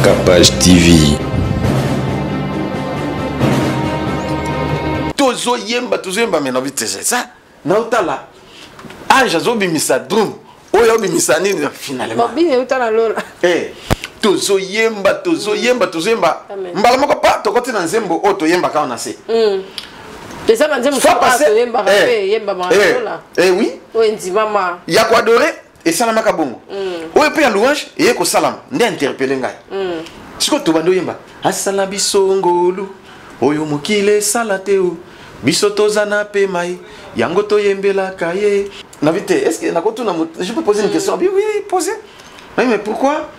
Capage TV. Tozo yemba mena vite ça. Na utala. Anja zo bimisa drum. Oyo bimisa nini finalement. Babine utala lola. Tozo yemba. Mbala moko pa tokoti na nzembo oto yemba ka na se. Pesa na nzembo to yemba ka yemba lola. Oui. Oenzi mama. Ya ko adorer et salama ka bongo. Oyo pe ya louange et ko salam. Nde interpeller ngai. Siko to bando yemba. Asala bisongolu. Oyo mokile salateo. Bisoto zana pe mai. Yango to yembela kaye. Navite, est-ce que je peux poser une question? Oui, posez. Oui, mais pourquoi?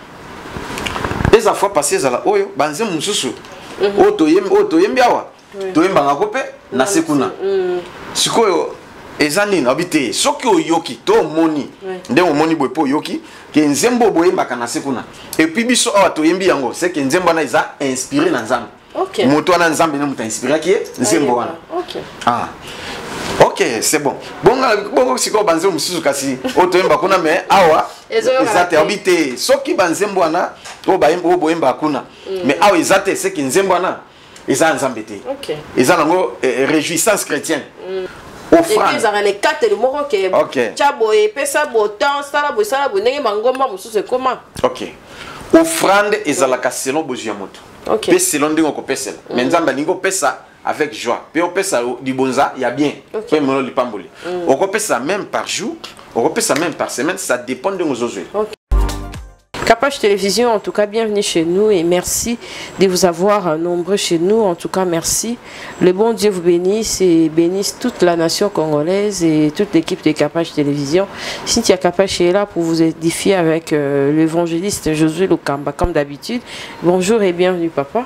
Les fois passées à la oyo, banze mususu. Oto yembiawa. To yemba ngakope na sekuna. Sikoyo ezani nabite. Soki oyoki to moni. Nde moni boepo yoki ke nzembo boyemba kana sekuna. Et puis biso awa to yembi yango, c'est que nzembo na iza inspiré na nzambe. OK. Moto na nzambe na muta inspiré ki nzembo wana. OK. Ah. Ok, c'est bon. Bon, si vous avez un peu kasi, otoyemba kuna me awa ezate habité. Soki banzembo wana, to bayembo boyemba kuna. Mais awa ezate c'est que nzembo wana eza nzambete. OK. Eza nango réjouissance chrétienne. Offrande. Et puis ça les quatre le moko ke. OK. Chaboye pesa botan sala bo ndenge mangomba mususu comment? OK. Offrande ezalaka selon besoin moto. OK. Pe selon ndenge ko pesela. Mais nzamba ningo pesa avec joie. Puis on peut ça du bonza, il y a bien. Puis on le pamboli. On peut ça même par jour, on peut ça même par semaine, ça dépend de nos osés. Capage Télévision, en tout cas, bienvenue chez nous et merci de vous avoir nombreux chez nous. En tout cas, merci. Le bon Dieu vous bénisse et bénisse toute la nation congolaise et toute l'équipe de Capage Télévision. Cynthia Capage est là pour vous édifier avec l'évangéliste Josué Lokamba, comme d'habitude. Bonjour et bienvenue, papa.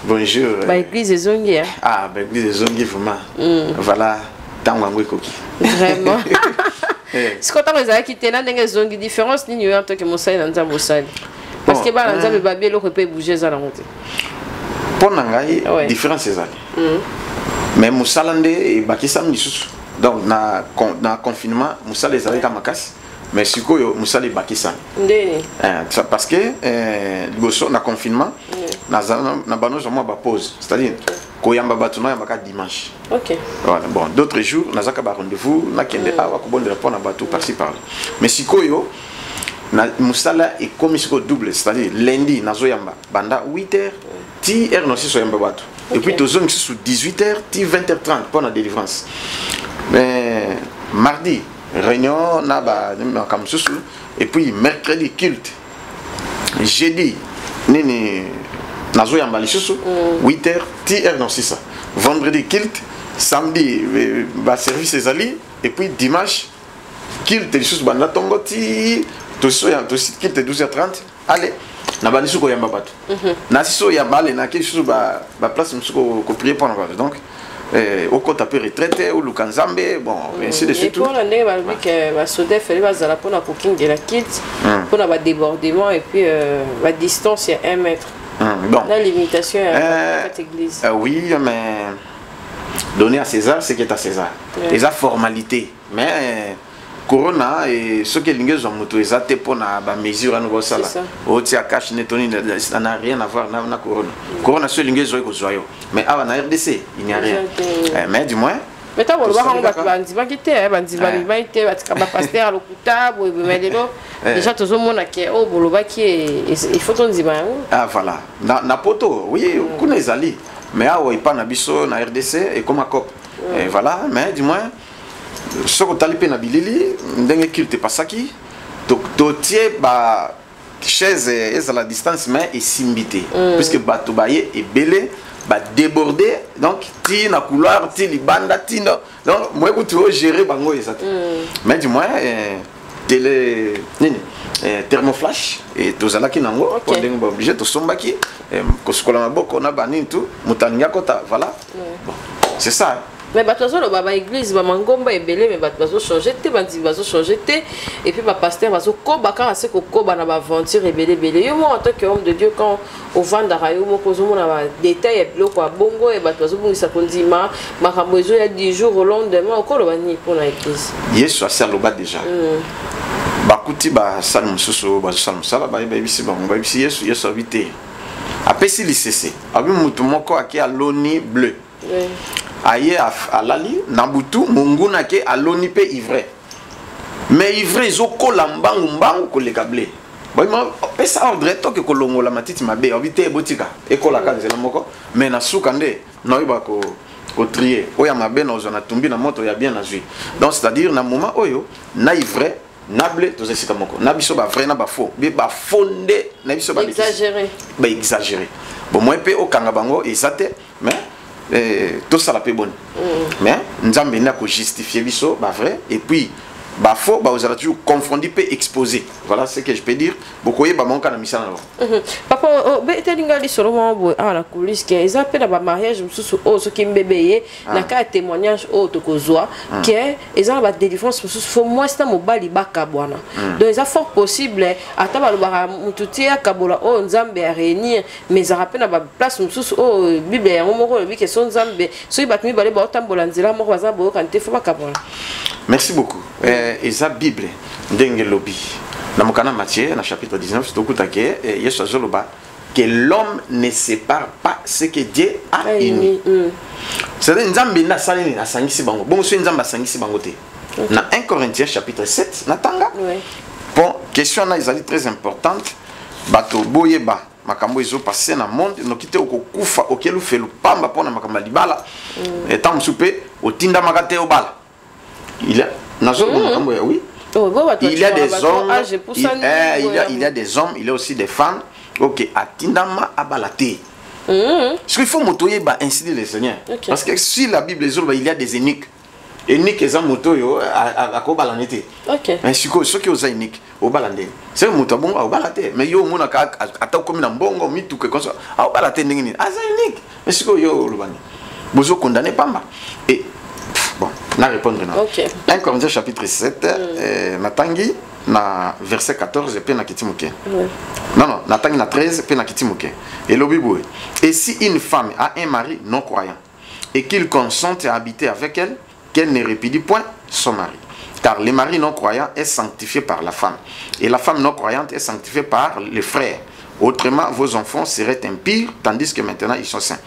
Bonjour. Bah, église des Zongi. Ah, bah, église des Zongi, vraiment. Voilà, tango koki. Vraiment. Ce qu'on a dit, c'est qu'il y a une différence entre les Moussali et les Moussali. Parce que les Moussali peuvent bouger dans la route. Pour la différence, c'est ça. Mais Moussali et Bakissam, donc, dans le confinement, Moussali est à Makas. Mais si vous avez Bakissam. Parce que dans le confinement, nous avons pause. C'est-à-dire qu'on a un dimanche. Voilà. Bon, d'autres jours, nous avons un rendez-vous. Nous avons répondre à par-ci par-là. Mais si vous Moussala est comme double. C'est-à-dire lundi, nous avons banda 8h, 10h, nous avons et puis nous avons 18h, 20h30 pour la délivrance. Mais mardi, réunion et puis mercredi culte, jeudi nini nazo yamba lisusu 8h 10h non c'est ça, vendredi culte, samedi service ezali et puis dimanche culte lisusu banda tongo ti to culte 12h30 allez na ba lisusu ko yamba bato na siso yamba le na lisusu ba place musuko ko prier pour na bato donc au côté après retraité ou Lukanzambe bon ainsi de suite. Et pour l'année que SODEF elle va zala pour la cooking de la kids pour la débordement et puis la distance est 1 mètre. Bon. La limitation à cette église. Oui mais donner à César ce qui est à César. Les formalités mais Corona et ce que l'ingénieur ont motorisé pour la mesure à nouveau ça là. Au tia cash netoni ça n'a rien à voir na Corona. Corona ce l'ingénieur ko zoyo. Mais à la RDC il n'y a rien. Mais du moins. Mais tu vois on va bandi ba kité bandi ba été ba pasteur lokuta bo melelo déjà tout le monde qui au boloba qui il faut qu'on dise ah voilà na poto oui kuna ezali mais awa ipa na biso na RDC et comme cop et voilà mais du moins ce que tu as na bilili ndenge culte pasaki to tie ba chaise est à la distance mais est simbité puisque bato baye est belé ba déborder donc ti na couloir ti libanda ti donc moi que tu veux gérer bango exact mais du moins télé nini thermoflash et tous ala ki nango pour ndenge ba obligé to sombaki ko skola maboko na banini tout mutania kota voilà bon c'est ça. Mais bateau le baba église ba mangomba ebele mais bateau changer te bandi bateau changer te et puis ba pasteur bateau koba quand c'est ko koba na ba aventure ebele bele yo moi en tant qu'homme de Dieu quand au vanda rayo mo ko zo na ba détail et biloko ya bongo et bateau bungisa kondima makambo ezo ya 10 jours au lendemain ko lo bani pour la église yesu a lo ba déjà bakuti ba salmu susu ba salmu sala ba bisi ba bisi yesu habité apesi l'ICC abi mutu moko ake aloni bleu aye alali na butu munguna ke aloni pe ivraie mais ivraie ezokola mbangu koleka bleu boyima pesa ordre toke kolongola matiti mabe obite botika ekola kanzela moko mais na suka nde noyeba ko trier oya mabe na ozona tumbi na moto ya bien na zui donc c'est-à-dire na moment oyo na ivraie na bleu tous esika moko na biso ba vrai na ba faux ba fondé na biso ba exagéré bon moi pe okanga bango ezate mais tout ça la pe bonne mais nzambe na ko justifier biso ba vrai et puis bah faux bah vous allez toujours confondu peut exposer voilà ce que je peux dire beaucoup bah mon canal mission alors papa bete lingali solo mo ah la coulisse que ils appellent ba mariage mususu o so kim bébé na ka témoignage o to kozwa que ils ont ba délivrance mususu faut moi c'est mobali bakabwana donc ça fort possible ata ba lobara mututia kabola o nzambe a réunir mais ça rappelle na ba place mususu o bible ya moko bi que son nzambe so ibatumi bale ba otambola nzela moko baza bo kante faut bakabwana. Merci beaucoup. Et la Bible, ndenge lobi. Dans mon canal Matthieu, dans le chapitre 19, c'est au coup d'ake, Yesu Zoloba, que l'homme ne sépare pas ce que Dieu a uni. C'est-à-dire, Nzambe na salini na sangisi bango. Bon, monsieur Nzambe sangisi bango te. Dans 1 Corinthiens chapitre 7, natanga. Bon, question là, ils très importante. Bato boyeba. Makambo ezo passé na monde nokite okokufa okelu felu pamba pona makamba libala. Et tant soupe otinda makate obala. Il y a oui. Il y a des hommes, il y a des hommes, il y a aussi des femmes. Ok, atindama abalate. Ce qu'il faut motoyer bah ainsi dit le Seigneur. Parce que si la Bible il y a des eunuques. Eunuques ils ont motoyo à kobalanete. Ok. Mais ce qui aux eunuques au balande. C'est moto bon au balate. Mais yo mona ka ata comme na mbongo mitu que comme ça. Au balate ndengini. Ah c'est eunuque. Mais ce que yo lobani. Bozo condamné pamba. Et bon, na répondre non. OK. 1 Corinthiens chapitre 7 natangi na verset 14 pe na kitimuke. Non, natangi na 13 pe na kitimuke. Et le Bible. Et si une femme a un mari non croyant et qu'il consente à habiter avec elle, qu'elle ne répudie point son mari. Car le mari non croyant est sanctifié par la femme et la femme non croyante est sanctifiée par les frères. Autrement, vos enfants seraient impurs, tandis que maintenant ils sont saints.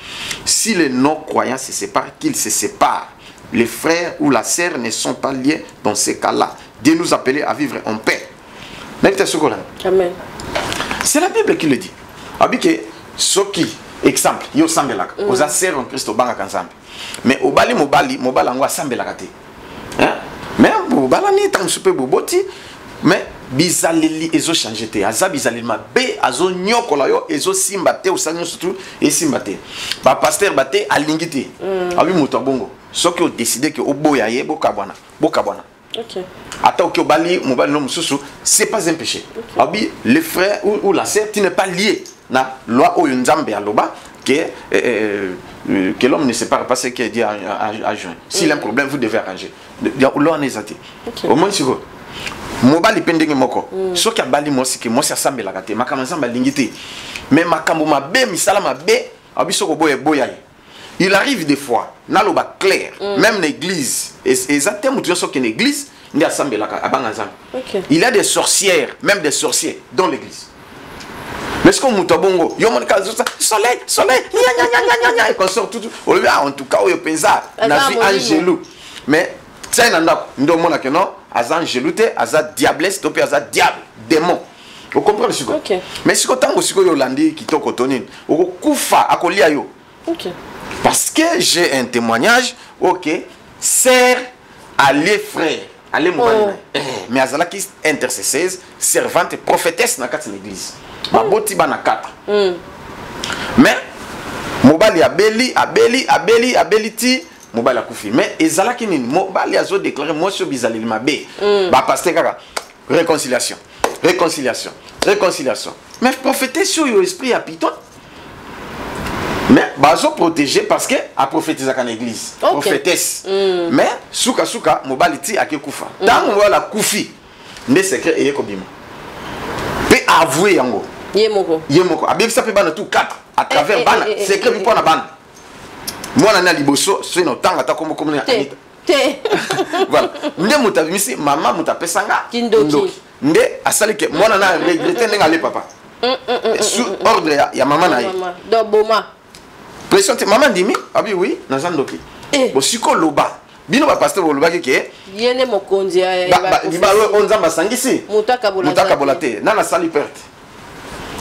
Si les non-croyants se séparent, qu'ils se séparent. Les frères ou la sœur ne sont pas liés dans ces cas-là. Dieu nous appelle à vivre en paix. Amen. C'est la Bible qui le dit. Abike, Soki, exemple, yo sambelaka. Oza sœur en Christ obanga kanzambe. Mais obali mobali ngwa sambelaka te. Hein? Mais obala ni tam super boboti, mais bizaleli ezo changer te. Aza bizaleli mabe azo nyokola yo ezo simba te osanyo surtout et simba te. Ba pasteur bate alingiti. Abi moto bongo. Ce qui ont décidé que Oboya ye bokabwana. OK. Attends que Obali mobali no mususu, c'est pas un péché. Abi les frères ou la sœur tu n'es pas lié na loi o nzambe aloba que l'homme ne sépare pas ce que Dieu a joint. S'il a un problème vous devez arranger. Loi nezati. Au moins si vous mobali pendenge moko. Ce qui a bali mo siki mo sasambe la kate makama nzamba lingiti. Mais makambo mabe misala mabe abi soko boya. Il arrive des fois, naloba clair, même l'église, exactement tout ce qui est l'église, il y a des sorcières, même des sorciers dans l'église. Mais ce qu'on m'a bongo, soleil, qu'on sort tout, en tout cas, on pense à Angelou. Mais ça, nous avons dit que non, Angelou, diablesse, diable, démon. Vous comprenez ce que mais ce que vous avez dit, qui est cotonine, vous koufa, akolia yo. Parce que j'ai un témoignage, ok, sert à les frères, allez mon mais azala qui intercesseuse, servante, prophétesse dans l'église. Ma boti ba na 4. Mais mobali abeli ti mobali akufi. Mais ezala ki nini mobali azo déclarer moi sur bizali mabe. Ba pasteur kaka réconciliation. Mais prophétesse sur yo esprit a piton. Mais bazo protégé parce que a prophétisé dans l'église. Prophétesse. Mais souka mobali ti akekufa. Tant wala kufi. Ne secret eye kobima. Pe avouer yango. Yemoko. Abi ça peut bana tout 4 à travers bana secret bi pona bana. Moi na liboso c'est no tanga ta comme Anita. Voilà. Nde mutabimisi mama mutapesanga. Nde asali ke moi na regretter ndenga le papa. sous ordre ya maman na ye donc boma pression te maman dimi abi oui nazandoki bo siko loba bino ba pasteur loba ke yene mokonzi ya ba on nzamba sangisi mutaka bolate na sali perte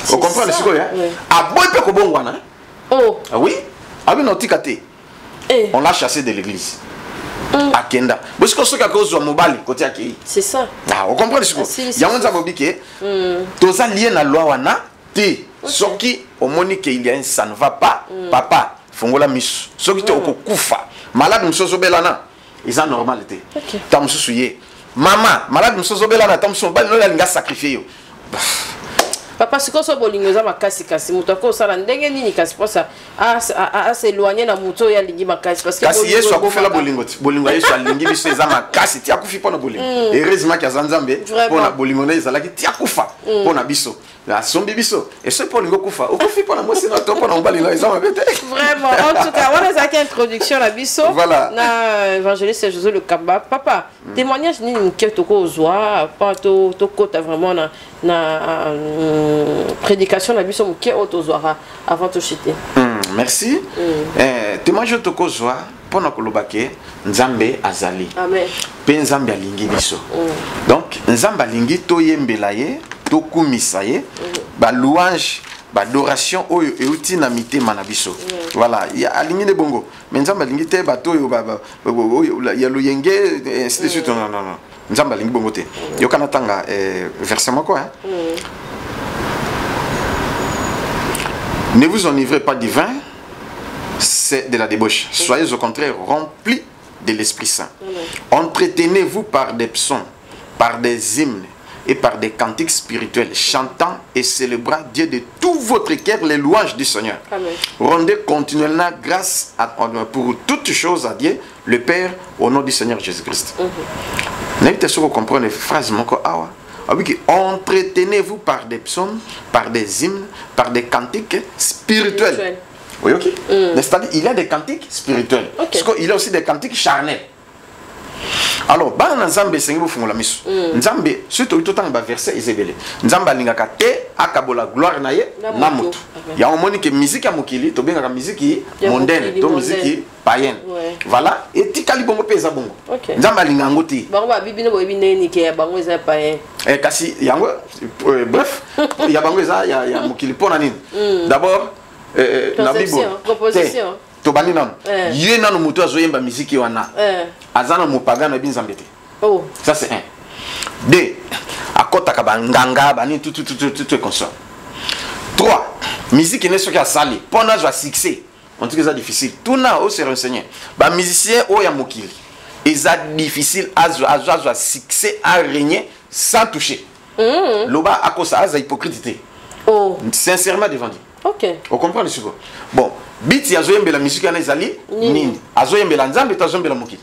vous comprenez siko ya aboy pe ko bongwana oh oui abi notika te on l'a chassé de l'église à Kenda. Parce que ce qui a causé mobile côté Aki. C'est ça. Ah, vous comprenez ce que il y a un zabobi qui tout ça lié à la loi wana te soki au monique il y a un ça ne va pas papa fongola miss soki te okufa malade msoso belana ils en normalité. Tam soucié maman malade msoso belana tam son bal no la linga sacrifier yo. Papa siko so bolingo za makasi kasi muto ko sala ndenge nini kasi posa a s'éloigner na muto ya lingi makasi parce que kasi yesu akufela bolingo yesu alingi biso za makasi ti akufi pona bolingo heureusement que zanzambe pona bolingo na ezala ki ti akufa pona biso la sombi biso et ce bolingo kufa okufi pona mosi na to pona mbali na ezama bete vraiment en tout cas on a cette introduction la biso voilà na évangéliste José le Kamba papa témoignage ni mketo ko ozwa pas to kota vraiment na prédication la biso mke otozwara avant to chiter merci témoignage to kozwa pona kolobake nzambe azali amen pe nzambe alingi biso donc nzambe alingi to yembela ye to kumisa ye ba louange ba adoration oyo euti na mitema na biso voilà ya alingi ne bongo mais nzambe alingi te ba to yo ya luyenge ainsi de suite non nzambe alingi bongo te yo kana tanga verset moko hein ne vous enivrez pas du vin, c'est de la débauche. Soyez au contraire remplis de l'Esprit Saint. Entretenez-vous par des psaumes, par des hymnes et par des cantiques spirituels, chantant et célébrant Dieu de tout votre cœur les louanges du Seigneur. Amen. Rendez continuellement grâce pour toutes choses à Dieu, le Père, au nom du Seigneur Jésus-Christ. N'avez-vous pas compris les phrases awa? Entretenez-vous par des psaumes, par des hymnes, par des cantiques spirituels. Oui, ok. C'est-à-dire, il y a des cantiques spirituels. Parce qu'il y a aussi des cantiques charnels. Alors, dans Nzambe, c'est la mission. Nzambe, surtout tout le temps, verset Isabelle. Nzambe, lingaka te, akabola gloire na ye, na mutu. Il y a un moment que musique à Mokili, to bien la musique mondaine, to musique païenne. Voilà, et tikali bongo pesa bongo. Nzambe lingango ti. Bango bibino bo bibine ni ke bango eza païen. Kasi yango bref, il y a bango eza ya Mokili pona nini. D'abord la Bible. Proposition. Tobani nan yé nan moto azoyemba musique wana azana mopaga na binzambe te oh ça c'est un deux akota ka banganga bani tout comme ça trois musique ne so ka sali pona zo succès en tout cas c'est difficile tout na au se renseigner ba musicien o ya mokili eza difficile azo succès à régner sans toucher loba akosa aza hypocrite oh sincèrement devant Dieu. Ok. On comprend le sujet. Bon, biti azoyembe la musique ana ezali nini? Azoyembe la nzambe tazoyembe la mokili.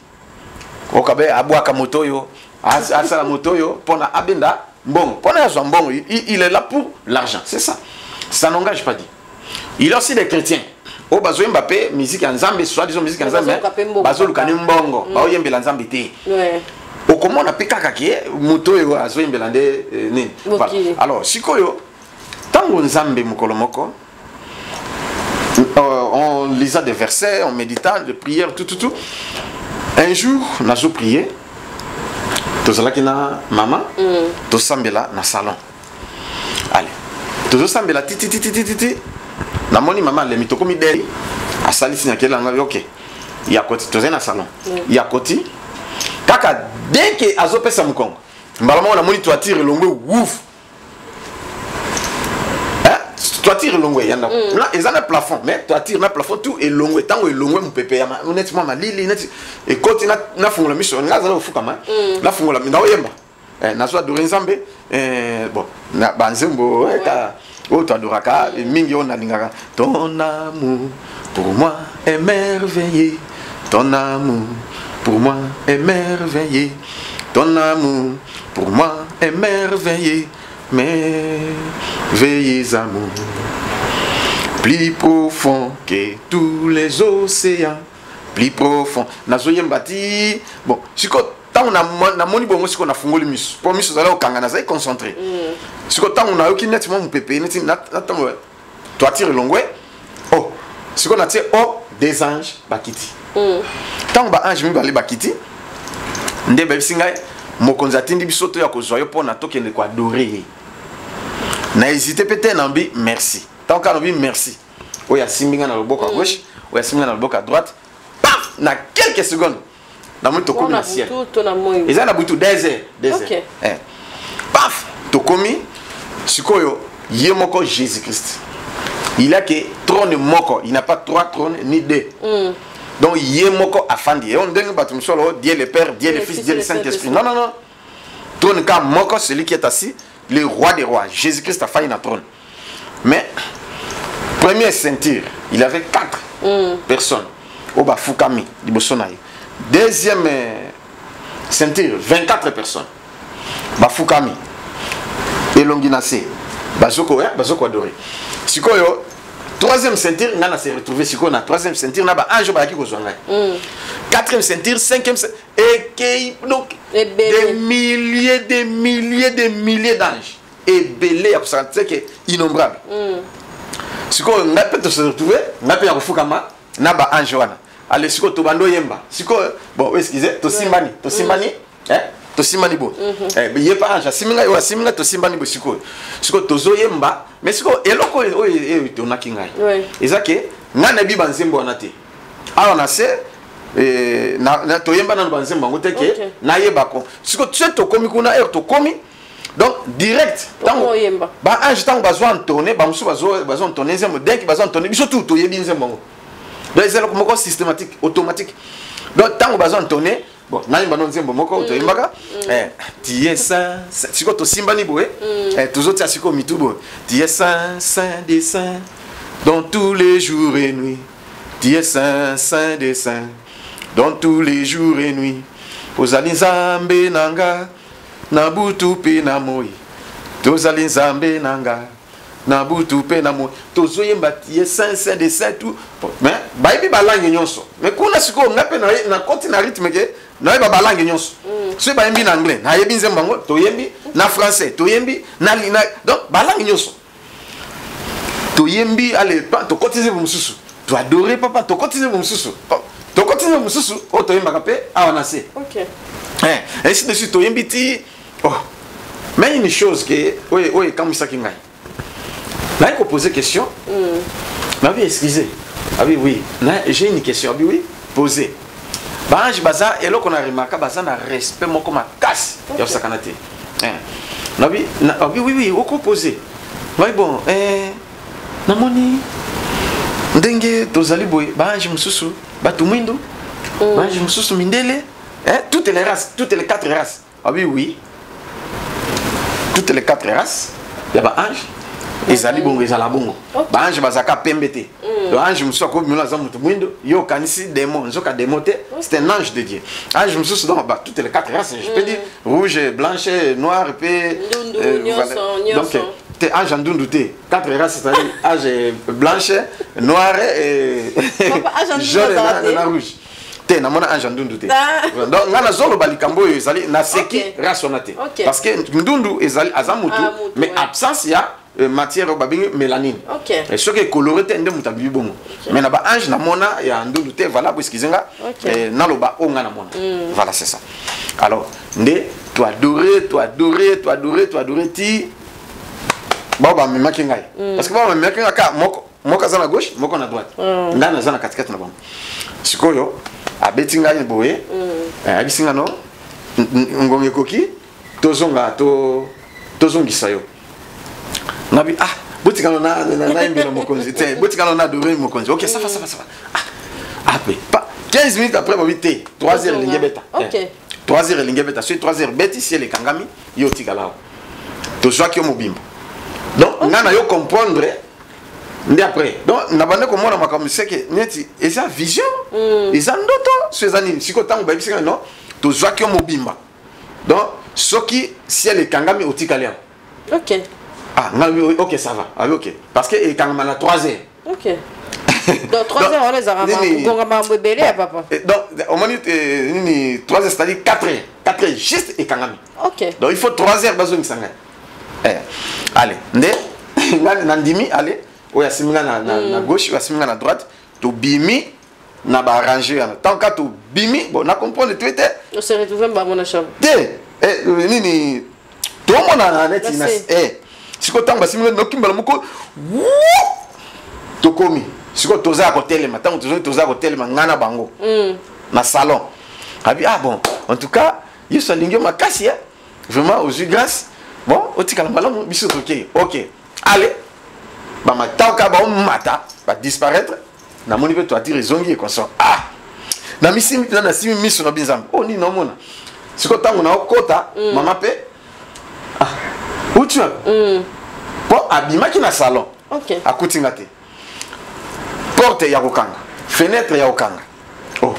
Okabe abwaka moto yo, asala moto yo pona abenda mbongo. Pona yazwa mbongo, il est là pour l'argent, c'est ça. Ça n'engage pas Dieu. Il y a aussi des chrétiens. O bazoyemba pe musique ya nzambe, soit disons musique ya nzambe, bazolukani mbongo, baoyembe la nzambe te. Ouais. O comment on appelle kaka ki moto yo azoyembe la nde nini? Voilà. Alors, sikoyo tango nzambe mukolo moko on lisait des versets, on méditait, des prières, tout. Un jour, on a prié. Tout ça qui na maman, tout ça là na salon. Allez, tout ça là titi. Na moni maman le mitoko mi dei. A sali sina kela nga ok. Ya koti tout ça na salon. Ya koti. Kaka dès que azo pesa mukongo. Mbalama na moni toiture longwe ouf. Toiture longue yanda là ils ont un plafond mais toiture na plafond tout est longue tant est longue mon pépé honnêtement ma lili net et quand na fungola mission nga za fuka ma na fungola na oyemba na so adorer nzambe bon na banzembo ka o to adoraka mingi on alingaka ton amour pour moi est merveilleux ton amour pour moi est merveilleux ton amour pour moi est merveilleux merveilleux amour, plus profond que tous les océans, plus profond. Nazoyembati, bon, si quand on a moni bongo si qu'on a fungoli mis, pour mis ça là au kanga na ça concentré. Si on a aucun nettement mon pépé, toi tire longue. Oh, si on a tiré oh des anges bakiti. Tant ba ange mi bali bakiti. Nde ba singa mokonzi atindi biso to ya kozwa po na tokende ko adorer. Na hésité peut-être nambi merci. Tant qu'on a dit merci. Oh ya simbinga na loboko à gauche, oh ya simbinga na loboko à droite. Paf, na quelques secondes. Na mo to komi na ciel. Ils ont butu des heures. Paf, to komi sikoyo yemoko Jésus-Christ. Il a que trône moko, il n'a pas 3 trônes ni 2. Donc yemoko afandi. Et on dingue batum solo Dieu le Père, Dieu le Fils, Dieu le Saint-Esprit. Non. Trône ka moko celui qui est assis, le roi des rois. Jésus-Christ a failli na trône. Mais première ceinture, il avait 4 personnes. Oba Fukami, Libosonaï. Deuxième ceinture, 24 personnes. Bafukami. Elonginase. Bazoko adoré. Sikoyo, troisième ceinture, on s'est retrouvé. Sikoyo, na troisième ceinture, on a un jour qui a quatrième ceinture, cinquième ceinture. Et donc, des milliers d'anges. Et belé, c'est innombrable. Sikoyo, on a peut se retrouver, on a pu Fukama, on a un jour. Allez, sikoyo, Tobando Yemba. Sikoyo, bon, excusez, Tosimbani, hein? Tosimani bo ye pa anja siminga tosimbani bo siko tozo yemba mais siko eloko to nakinga ezake ngana bi banzembo anate alors na se na to yemba na banzembo ngoteke na yeba ko siko tseto komi kuna to komi donc direct tango yemba ba anja tango bazwa tourner ba musu bazwa tourner nzembo dès que bazwa tourner biso tout to yebi nzembo donc c'est comme systématique automatique donc tango bazwa tourner bon, nani banon nzembo moko to imbaka tie saint siko to simbani boé toujours tia siko mitubo tie saint des saints dans tous les jours et nuits tie saint des saints dans tous les jours et nuits ozali nzambe nanga na butu pe na moi tozali nzambe nanga na butu pe na moi tozoyemba tie saint des saints tout mais baibi balangi nyonso mais kuna siko ngape na koti na rythme ke na ba balangi nyonso so ba yembi na anglais na yebi nzembo ngo to yembi na français to yembi na donc balangi nyonso to yembi allez to kotize mususu to adorer papa to kotize mususu o to yemba kapé awana se OK et si dessus to yembi ti oh mais une chose que oui comme ça qui ngai là il faut poser question mais oui excusez ah oui j'ai une question oui poser Bange baza et là qu'on a remarqué baza na respect moi comme casse ya sakanate oui au composé oui bon namoni ndenge tozali boy bange mususu batu mwindo bange mususu mindele toutes les races toutes les 4 races oui toutes les 4 races ya ba ange ezali bongo ezala bongo ba ange bazaka pembete le ange mususu ko mila za mutu mwindo yo kanisi démon nzoka démoté c'est un ange de Dieu ange mususu donc toutes les 4 races je peux dire rouge blanche noir et donc t'es ange ndundu te 4 races c'est ange blanche noir et jaune et rouge te na mona ange ndundu te donc ngana zolo balikambo ezali na seki race onate parce que ndundu ezali azamutu mais absence ya matière babingi mélanine et ce qui est coloré tende mutabi bongo mais na ba ange na mona ya ndundu te voilà parce qu'ils nga na loba onga na mona voilà c'est ça alors ndé tu adorer ti baba me makingai parce que baba me makinga ka moko za na gauche moko na droite ndana za na katikati na bamba sikoyo abetinga ni boye abisinga no ngonge koki tozongisa yo nabi botikano na imbela mokonzi te botikano na doré mokonzi OK ça va après pas 15 minutes après babi te 3 heures lingebeta OK 3 heures lingebeta sur 3 heures beti si les kangami yo tikala to joaki mobimba donc ngana yo comprendre ndé après donc na bande ko mona makambo seke neti eza vision eza ndoto sezani siko tango babi sika non to joaki mobimba donc soki si les kangami otikala OK OK, ça va. OK. Parce que quand on a 3 heures. OK. Donc 3 heures, on les a ramenés. Papa. Donc, on m'a dit 3 heures, c'est-à-dire 4 heures. 4 heures, juste et quand même. OK. Donc, il faut 3 heures, besoin de Allez, Nandimi, allez, oya siminga na gauche, oya siminga na droite, to bimi na ba arranger. Tant que to bimi, bon, na comprendre tout était. On se retrouve dans mon chambre. Nini, tout le monde a net inas. Si ko tanga siminga no kimbala moko, to komi. Si ko toza ko telema, tant que toza ko telema ngana bango. Na salon. Ah bon, en tout cas, il y a un ma casse, vraiment aux yeux grâce. Bon, au tika malon, bisou ok. Allez, bah ma tauka ba mata, va disparaître. Na moni peut toi dire zongi et consort. Ah, na misi na simi miso na bizam. Oh ni no mona. Si ko tango na okota, mama pe. Ah, où tu es? Bon, abima ki na salon. Ok. Akutinga te. Porte ya kokanga, fenêtre ya kokanga. Oh.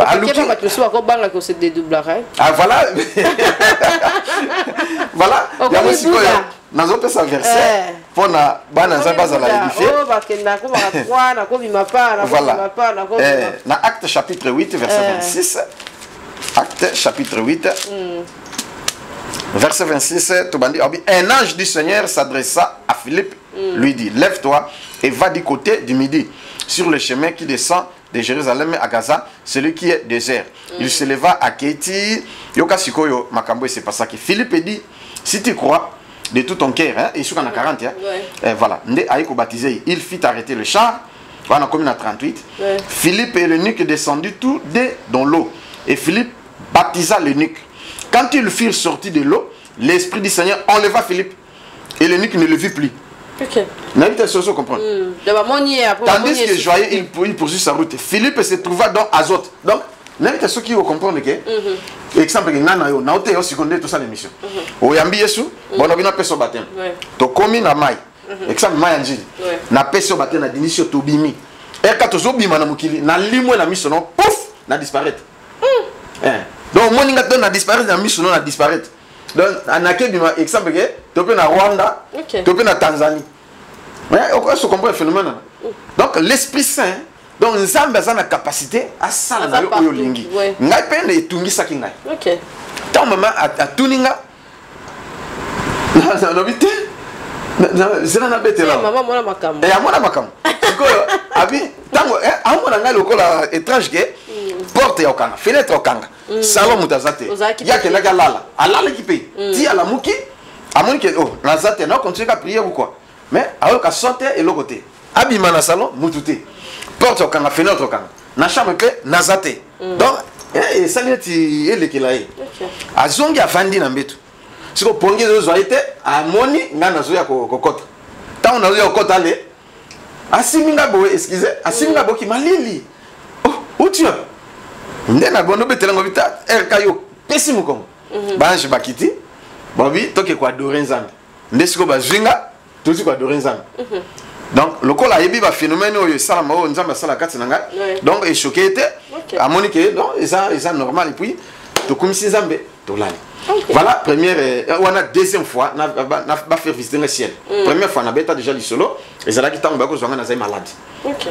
Ah voilà. Voilà. Il y a aussi quoi? Nous avons fait ça verset. Pour na bana za baza la édifier. Voilà. Na Acte chapitre 8 verset 26. Acte chapitre 8. Verset 26. Un ange du Seigneur s'adressa à Philippe, lui dit: lève-toi et va du côté du midi sur le chemin qui descend de Jérusalem à Gaza, celui qui est désert. Il se leva à Kéti. Yoka Sikoyo, Makambo, c'est pas ça que Philippe dit. Si tu crois de tout ton cœur, hein, il est en 40, hein, voilà. Il fit arrêter le char. Voilà, comme à 38. Philippe et l'eunuque descendu tous deux dans l'eau. Et Philippe baptisa l'eunuque. Quand ils furent sortis de l'eau, l'Esprit du Seigneur enleva Philippe. Et l'eunuque ne le vit plus. Ok. N'avez-vous pas comprendre? Tandis que joyeux, il poursuit sa route. Philippe se trouva dans Azote. Donc, n'avez-vous pas qui comprendre que, exemple, il y a un secondaire tout ça l'émission. Au Yambi Yesu, on a bien fait baptême. To komi na mai. Exemple, mai anjili. Na peso baptême na dinisio to bimi. Et quand tu bima na mukili, na limwe na mission non, pouf, na disparaître. Donc, moi n'inga na disparaître na mission non na disparaître. Donc, en akebima exemple que tu peux na Rwanda, tu peux na Tanzanie. Mais on se comprend le phénomène. Donc l'Esprit Saint, donc Nzambe a la capacité à ça na yo olingi. Ngai pe na etungi saki ngai. OK. Tant maman a tuninga. Na lobité. Na na bete là. Maman mona makam. Et amona makam. Ko abi tango amona ngai lokola étrange que porte ya okanga, fenêtre okanga. Salon mutazate. Ya ke la galala. Alala ki pe. Ti ala muki. Amoni ke oh, nazate na continuer à prier ou quoi. Mais alors qu'à sortir et l'autre côté. Abima na salon, mutute. Porte au kanga, fenêtre au kanga. Na chambre pe, nazate. Donc, ça n'est pas le qu'il a eu. Azongi a fandi na mbetu. Si vous prenez les oiseaux, à moni, n'a na zoya kokota. Tant on a zoya kokota allez. Asiminga boe, excusez, asiminga boki malili. Oh, où tu es? Ndena bono betela ngobita, kayo, pesimu kongo. Banji bakiti. Bobi, toke kwa adorer Nzambe. Ndesiko bazinga. Tout ce qu'on adore Nzambe. Donc le col a ébi ba phénomène au salama au Nzambe sala katinanga. Donc il choqué était à monique non et ça normal et puis to comme si Nzambe to lali. Voilà première on a deuxième fois na ba faire visiter le ciel. Première fois on a bêta déjà le solo et ça là qui tanga ko zonga na zai malade. OK.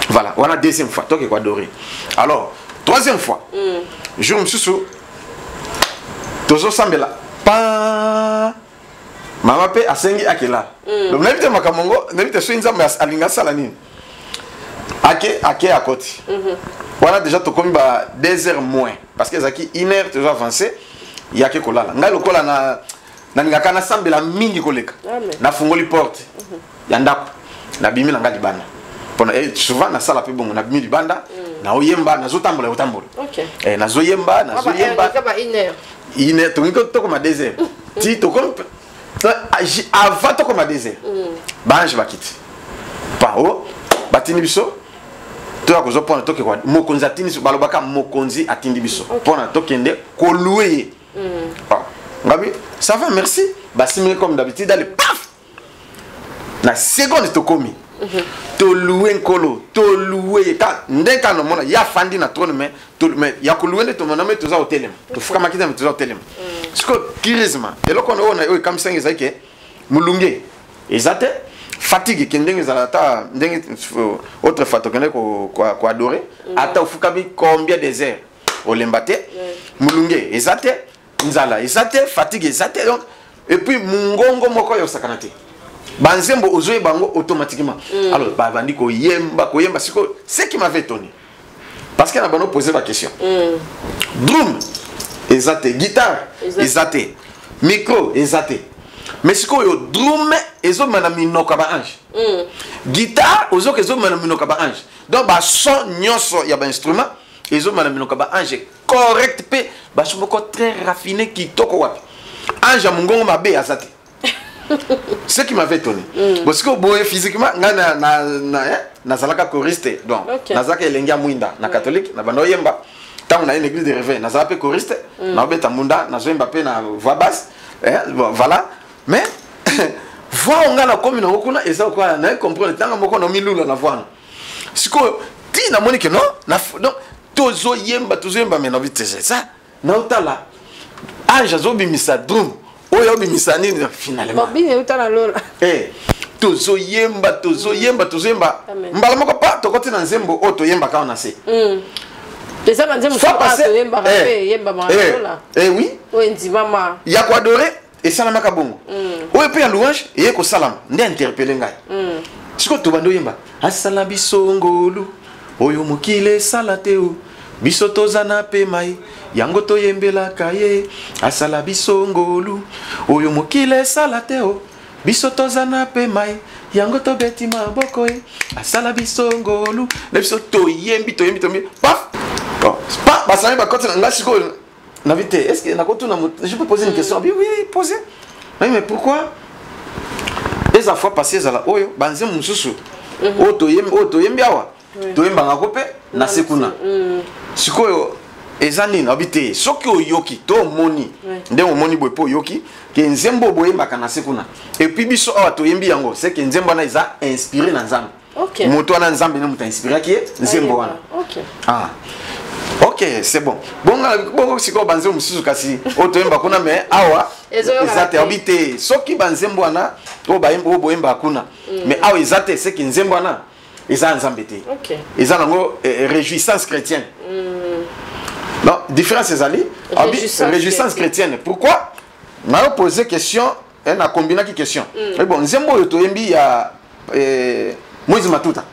Voilà, on a deuxième fois toi qui quoi adorer. Alors troisième fois. Jour msusu tozo sambela pa Mama pe asengi akela. Donc n'invite makamongo, n'invite so Nzambe alinga sala nini. Ake à côté. On a déjà to komi ba 2 heures moins parce que zaki 1 heure toujours avancé, il y a que kolala. Ngai lokola na ngaka na sambela mingi koleka. Na fungoli porte. Ya ndako. Na bimi nanga libanda. Pona souvent na sala pe bongo na bimi libanda, na oyemba na zotambola otambola. OK. Na zoyemba, na zoyemba. Ka ba 1 heure. 1 heure to ngiko to koma 2 heures. Ti to komi avant de comme désert bange bakiti pao batini biso to ya kozo pona to ke kwa mokonzi atini balobaka mokonzi atindi biso pona to kende ko louer ngabi ça va merci basimi comme d'habitude allez paf na seconde to komi to louer nkolo to louer ka ndeka no mona ya fandi na trône mais ya ko louer to mona mais to za hotel to fuka makita to za hotel ce que charisme et là qu'on a eu comme ça ils que mulunge ezate fatigue kendenge zalata ndenge autre fato kende ko adorer ata ufuka bi combien des heures olembate mulunge ezate nzala ezate fatigue ezate donc et puis mungongo moko yo sakanate banzembo ozoye bango automatiquement alors bandi ko yemba siko ce qui m'avait étonné parce qu'elle a pas posé la question drum ezate guitare ezate micro ezate mais siko yo drum ezo mana minoko ba ange guitare ozo kezo mana minoko ba ange donc ba son nyonso ya ba instrument ezo mana minoko ba ange correct pe ba moko très raffiné qui toko wapi ange mungongo mabe azate ce qui m'avait étonné parce que boye physiquement na zalaka choriste donc na zaka elengia mwinda na catholique na bando yemba tant na une église de réveil na zaka choriste na beta munda na zoemba pe na voix basse voilà mais voix on na comme na okuna eza quoi na comprendre tant moko no milula na voix siko ti na monique non na donc tozo yemba mais na vite ça na otala ange azobimisa drum oyo bimisa nini finalement babine utala lola tozo yemba mbala moko pa tokoti na nzembo o to yemba ka na se pesa banzembo pa to yemba pe yemba ma lola oui o ndimama ya ko adorer et salama ka bongo oyo pe ya louange et ko salama nde interpeller ngai siko to bando yemba asala bisongolu oyo mokile salateo biso tozana pe mai yango toyembela kaye asala bisongolu oyo mokile salateo biso tozana pe mai yango tobeti maboko asala bisongolu na biso toyembi paf pa basami bakoti na ngasi ko na vite est-ce que na kotuna je peux poser une question oui poser mais pourquoi les fois passées là oyo banze mususu o toyembi awa toyemba ngakope na sekuna sikoyo ezani na bité soki oyoki to moni nde omoni boye po yoki ke nzembo boyemba kana sekuna et puis biso awa toyembi yango c'est que nzembo na iza inspiré na nzambe moto na nzambe ne muta inspiré ki nzembo wana ok c'est bon bongo siko banze mususu kasi o toyemba kuna mais awa ezate habité soki banzembo wana to bayembo boyemba kuna mais awa ezate c'est que nzembo wana eza nzambe te eza nango réjouissance chrétienne non différence ezali réjouissance chrétienne pourquoi na poser question et na combiner qui question mais bon nzembo yo toyembi ya Moïse Matuta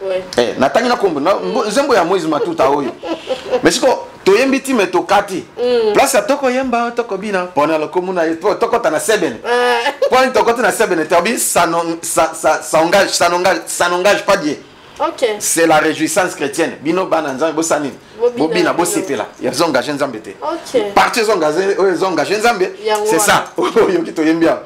na tangi na kombo nzembo ya Moïse Matuta oyo mais siko toyembi ti metokati place ya toko yemba toko bina pona lo komuna toko ta na sebene point toko ta na sebene tabi ça n'engage pas Dieu. C'est la réjouissance chrétienne. Bino bananzan bosani. Bobina bosepela. Ya zongaje nzambe te. Parti zongaje nzambe. C'est ça. Yoki to yembia.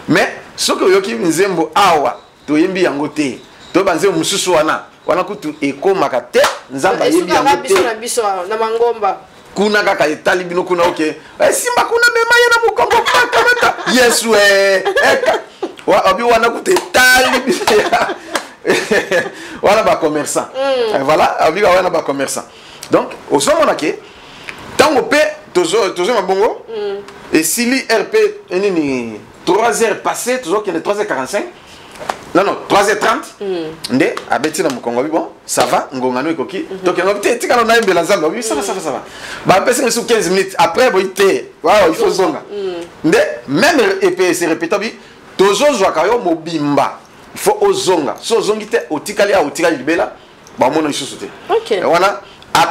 Mais soko yoki nzembo awa to yembi yango te. To banze mususu wana kutu ekomaka te nzamba yembi yango te. Biso na mangomba. Kuna kaka etali bino kuna simba kuna mema yana mukombo kamata. Yes we. Obi wana kutu etali biso. Voilà ba commerçant. Voilà, abiga wana ba commerçant. Donc, au son monake, tant au paix, toujours ma bongo. Et si li RP ni 3 heures passées, toujours qu'il est 3h45. Non, 3h30. Ndé, abeti na mukongo bon, ça va, ngongano ekoki. Donc on peut tika na mbela nzambe, oui, ça va. Ba pesa sur 15 minutes après boité. Waouh, il faut zonga. Ndé, même EP c'est répétable, toujours zwakayo mobimba. Il faut ozonga so zongite otikali libela ba mona isusu te wana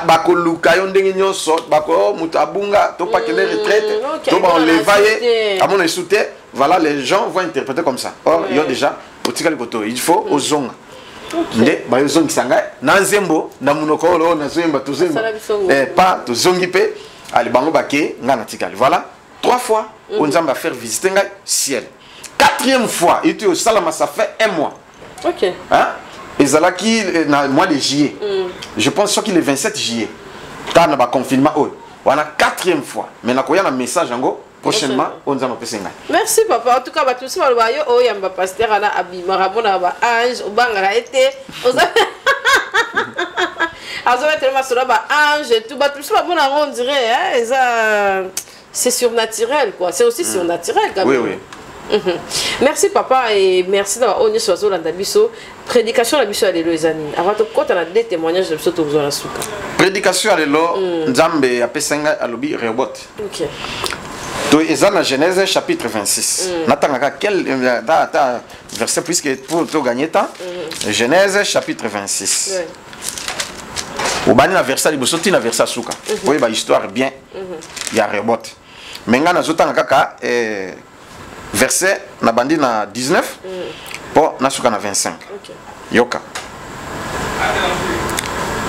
bakoluka yo ndenge nyonso bako mutabunga to pa kele retraite to ba levaye amona isusu te voilà les gens vont interpréter comme ça or yo déjà otikali koto il faut ozonga nde ba yo zongi sanga na nzembo na munoko lo na zemba tozemba pas tozongi pe ali bango bake ngana tikali voilà 3 fois on nzamba faire visiter ngai ciel. 4e fois, il était au Salama, ça fait 1 mois. Hein? Et ça qui dans le mois de juillet. Je pense qu'il est 27 juillet. Quand on a confinement, on a 4e fois. Mais on a un message prochainement, on a un merci papa. En tout cas, tout ça, on y a un pasteur, on a un ange, on a été. On dirait, c'est surnaturel, quoi. C'est aussi surnaturel quand même. Oui. Merci papa et merci d'avoir honni soiseau la biso prédication la biso à l'élo ezani avant to kota na des témoignages de biso to la souka prédication à l'élo nzambe a pesenga alobi rebot Dans la Genèse chapitre 26. N'attends quel verset puisque pour gagner temps. Genèse chapitre 26. Au bani na verset liboso na verset suka. Oui ba histoire bien. Il y a rebot. Mais ngana zotanga kaka verset na bandi na 19 pour na suka na 25. Yoka.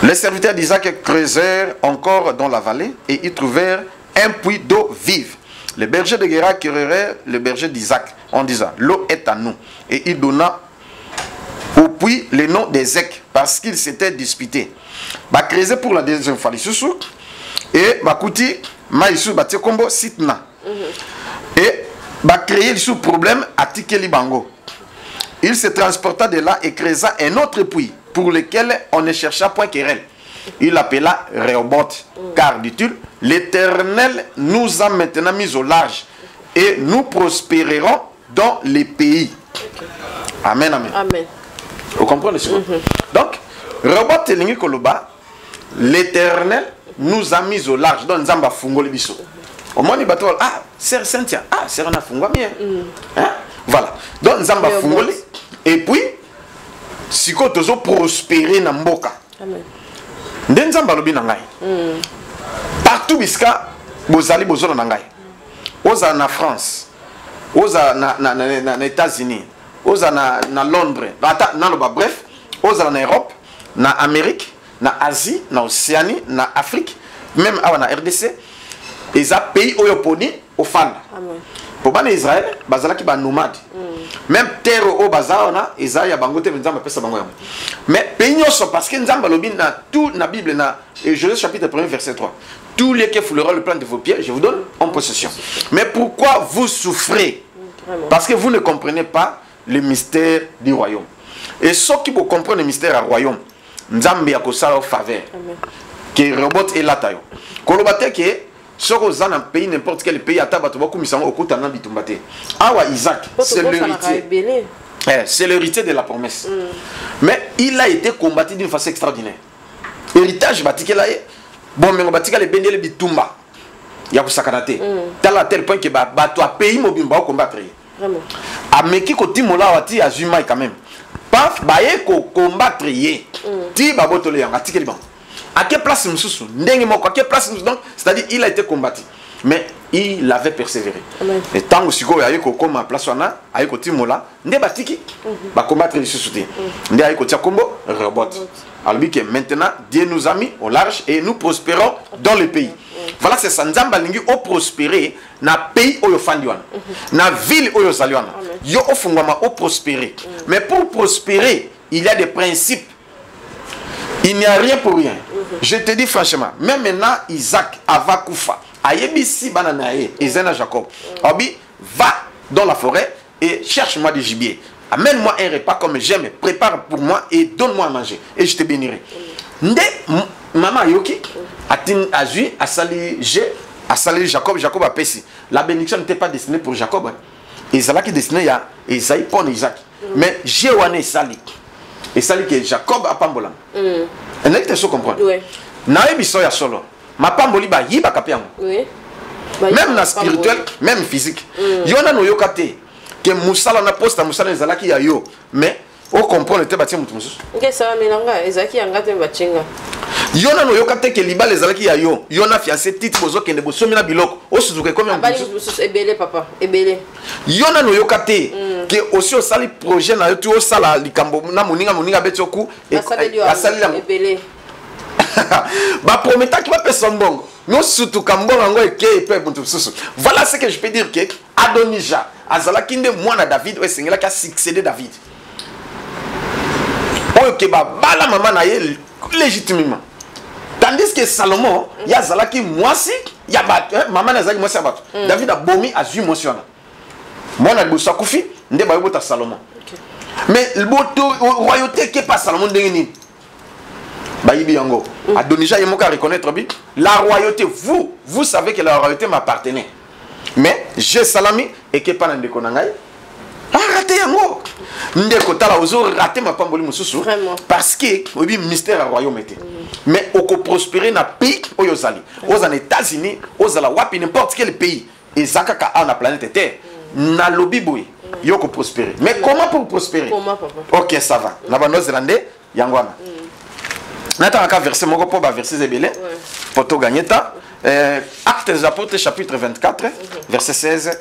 Les serviteurs d'Isaac creusèrent encore dans la vallée et y trouvèrent un puits d'eau vive. Le berger de Guéra quererait le berger d'Isaac en disant, l'eau est à nous. Et il donna au puits le nom d'Ézek parce qu'il s'était disputé. Bah creuser pour la deuxième fois et bah kouti maïsou bah kombo sitna. Et bah créer le problème à Tikeli Bango. Il se transporta de là et creusa un autre puits pour lequel on ne chercha point querelle. Il l'appela Rehoboth, car, dit-il, l'Éternel nous a maintenant mis au large et nous prospérerons dans les pays. Amen, amen. Amen. Vous comprenez ce que donc, Rehoboth et Koloba, l'Éternel nous a mis au large. Donc, nous avons fait le biso. Au moins, il ah, sœur Cynthia, ah, sœur na fungo bien. Voilà. Donc, nous avons fait et puis, si vous avez prospéré dans Mboka. Amen. Ndenzamba lobi na ngai. Partout biska bozali bozolo na ngai. Oza na France. Oza na États-Unis. Oza na Londres. Na loba bref, oza na Europe, na Amérique, na Asie, na Océanie, na Afrique, même awa na RDC. Eza pays oyoponi ofanda. Amen. Pour ban Israël, bazalaki ba nomade. Même terre au bazar eza ya bango te nzamba pesa bango. Mais pays nyonso parce que nzamba lobi na tout na Bible na Genèse chapitre 1 verset 3. Tous les qui fouleront le plan de vos pieds, je vous donne en possession. Mais pourquoi vous souffrez? Parce que vous ne comprenez pas le mystère du royaume. Et ceux qui vous comprennent le mystère du royaume, nzambe ya kosala au faveur. Que Rehoboth est là tayo. Kolobate ke soko za na pays n'importe quel pays atabato beaucoup misango okuta na bitumbate. Awa Isaac, c'est l'héritier. C'est l'héritier de la promesse. Mais il a été combattu d'une façon extraordinaire. Héritage batikela bon mais batika le bendele bitumba. Ya kusakanate. Tala tel point que bato a pays mobimba combattre. Vraiment. Ameki ko timola wati azuma quand même. Paf baye ko combattre ye. Ti babotole yanga tikeli ban. À quelle place nous sommes? À quelle place nous donc c'est-à-dire il a été combattu. Mais il avait persévéré. Et tant que Sigo a eu comme ma place wana, a eu timola, ndé batiki, ba combattre les sous-soutés. Ndé a eu kombo Rehoboth. Alors que maintenant Dieu nous a mis au large et nous prospérons dans le pays. Voilà c'est ça nzamba lingi au prospérer na pays oyo fandiwana. Na ville oyo zaliwana. Yo ofungwama au prospérer. Mais pour prospérer, il y a des principes. Il n'y a rien pour rien. Je te dis franchement, même maintenant Isaac Avakoufa, Ayebisi Bananae, Ezena Jacob, Abi, va dans la forêt et cherche-moi du gibier. Amène-moi un repas comme j'aime, prépare pour moi et donne-moi à manger. Et je te bénirai. Nde maman Yoki, Atin Azui, Asali Jacob, Jacob a péci. La bénédiction n'était pas destinée pour Jacob. Isaac est destiné à Isaïe pour Isaac. Mais Jéwané Sali. Et ça dit que Jacob a pambola. Et n'est-ce que tu comprends? Oui. Naïbi soya solo. Ma pamboli ba yiba kapiango. Oui. Même na spirituel, même physique. Yona no yokate que musala na posta musala ezalaki ya yo. Mais o comprendre te batie mutu mususu. Nge ça menanga ezaki yanga te bachinga. Yona no yokate que libala ezalaki ya yo. Yona fiancé titre bozo kende bosomi na biloko. O suzuke comme un mususu ebele papa, ebele. Yona no yokate que aussi au sali projet na tu au sala likambo na moninga betioku et asali la ebele. Ba prometa qui va faire son bon. Nous surtout kambonga ngo eke pe mutu mususu. Voilà ce que je peux dire que Adonija azala kinde mwana David o sengela ka succéder David. Oyo ke ba bala mama na ye légitimement. Tandis que Salomon, il y a Zalaki Mwasi, il y a maman Nazaki Mwasi Abato. David a bomi à Zui Motiona. Moi, on a dit Sakoufi, on a Salomon. Mais le royauté qui est pas Salomon de Baïbi Yango. Adonija Yemoka reconnaître la royauté, vous savez que la royauté m'appartenait. Mais j'ai Salami et qui est pas dans le Konangaï. Raté Yango. Ndeko tala ozo raté ma pamboli mususu parce que oui mystère au royaume était. Mais au prospérer na pays aux États-Unis, aux ala wapi n'importe quel pays ezaka on la planète Terre na lobby boy yo ko prospérer mais comment pour prospérer comment papa OK ça va na bando zélandais yangwana nata ka verset moko po ba verset zebele pour to gagner temps Actes des Apôtres chapitre 24 verset 16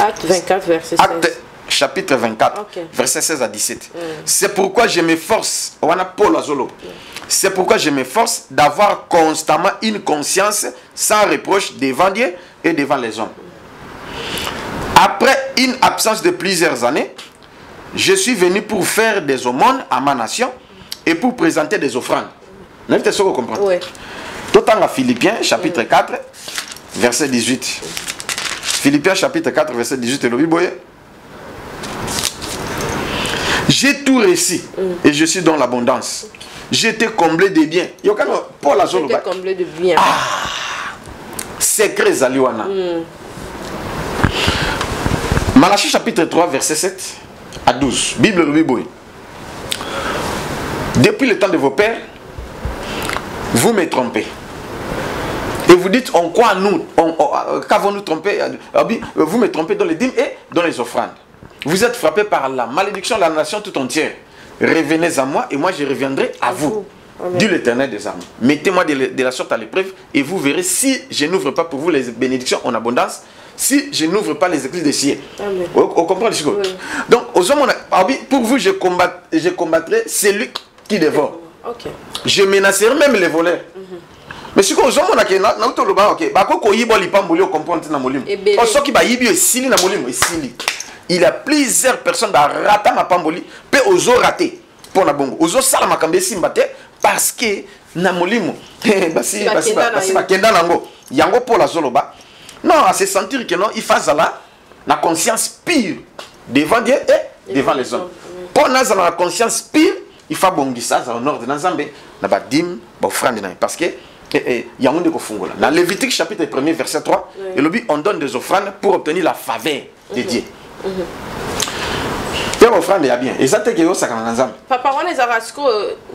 Acte 24 verset 16 Acte chapitre 24 verset 16 à 17 c'est pourquoi je m'efforce on a Paul Azolo c'est pourquoi je m'efforce d'avoir constamment une conscience sans reproche devant Dieu et devant les hommes. Après une absence de plusieurs années, je suis venu pour faire des aumônes à ma nation et pour présenter des offrandes. Vous avez ce que vous comprenez? Oui. Tout en Philippiens chapitre 4 verset 18. Philippiens chapitre 4 verset 18 et le Bible. J'ai tout réussi et je suis dans l'abondance. J'étais comblé de biens. J'étais comblé de biens. Secret Zaliwana. Malachie chapitre 3 verset 7 à 12. Bible le Bible. Depuis le temps de vos pères, vous me trompez. Et vous dites, on croit à nous. Qu'avons-nous trompé? Vous me trompez dans les dîmes et dans les offrandes. Vous êtes frappés par la malédiction de la nation tout entière. Revenez à moi et moi je reviendrai à vous. Dit l'Éternel des armées. Mettez-moi de la sorte à l'épreuve et vous verrez si je n'ouvre pas pour vous les bénédictions en abondance, si je n'ouvre pas les écluses des cieux. On comprend ce que donc, aux hommes, pour vous, je combattrai celui qui dévore. Je menacerai même les voleurs. Mais si aux hommes, on a il y a plusieurs personnes qui ont raté ma pamboli, puis ils ont raté pour la bongo. Ils ont salama kambe simbate parce que na molimo, basi kenda nango, yango pour la zoloba. Non, à se sentir que non, il faut la conscience pure devant Dieu et devant les hommes. Pour nous la conscience pure, il faut bongisa ça en ordre dans Zambé, na ba dim, ba offrande na parce que yango de kofungola. Dans Lévitique chapitre 1 verset 3, et le but on donne des offrandes pour obtenir la faveur de Dieu. Père offrande ya bien. Et ça te que ça quand ensemble. Papa on les arasco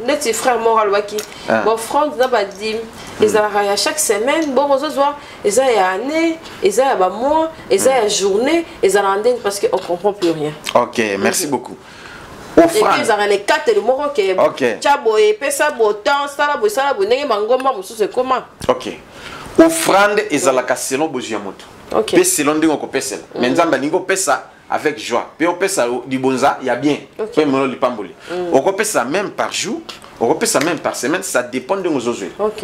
net frère moral waki. Bon offrande na ba dim, les araya chaque semaine bon on voir les a année, les a ba mois, les a journée, les a rendez parce que on comprend plus rien. OK, merci beaucoup. Offrande. Et ils ont les 4 le moro que chabo et pesa botan sala bo nenge mangoma musu c'est comment? OK. Offrande ezalaka selon boziamoto. OK. Pe selon ndingo ko pesa. Mais nzamba ningo pesa avec joie. Puis on peut ça du bonza, il y a bien. Puis on le pamboli. On peut ça même par jour, on peut ça même par semaine, ça dépend de nos oiseaux. OK.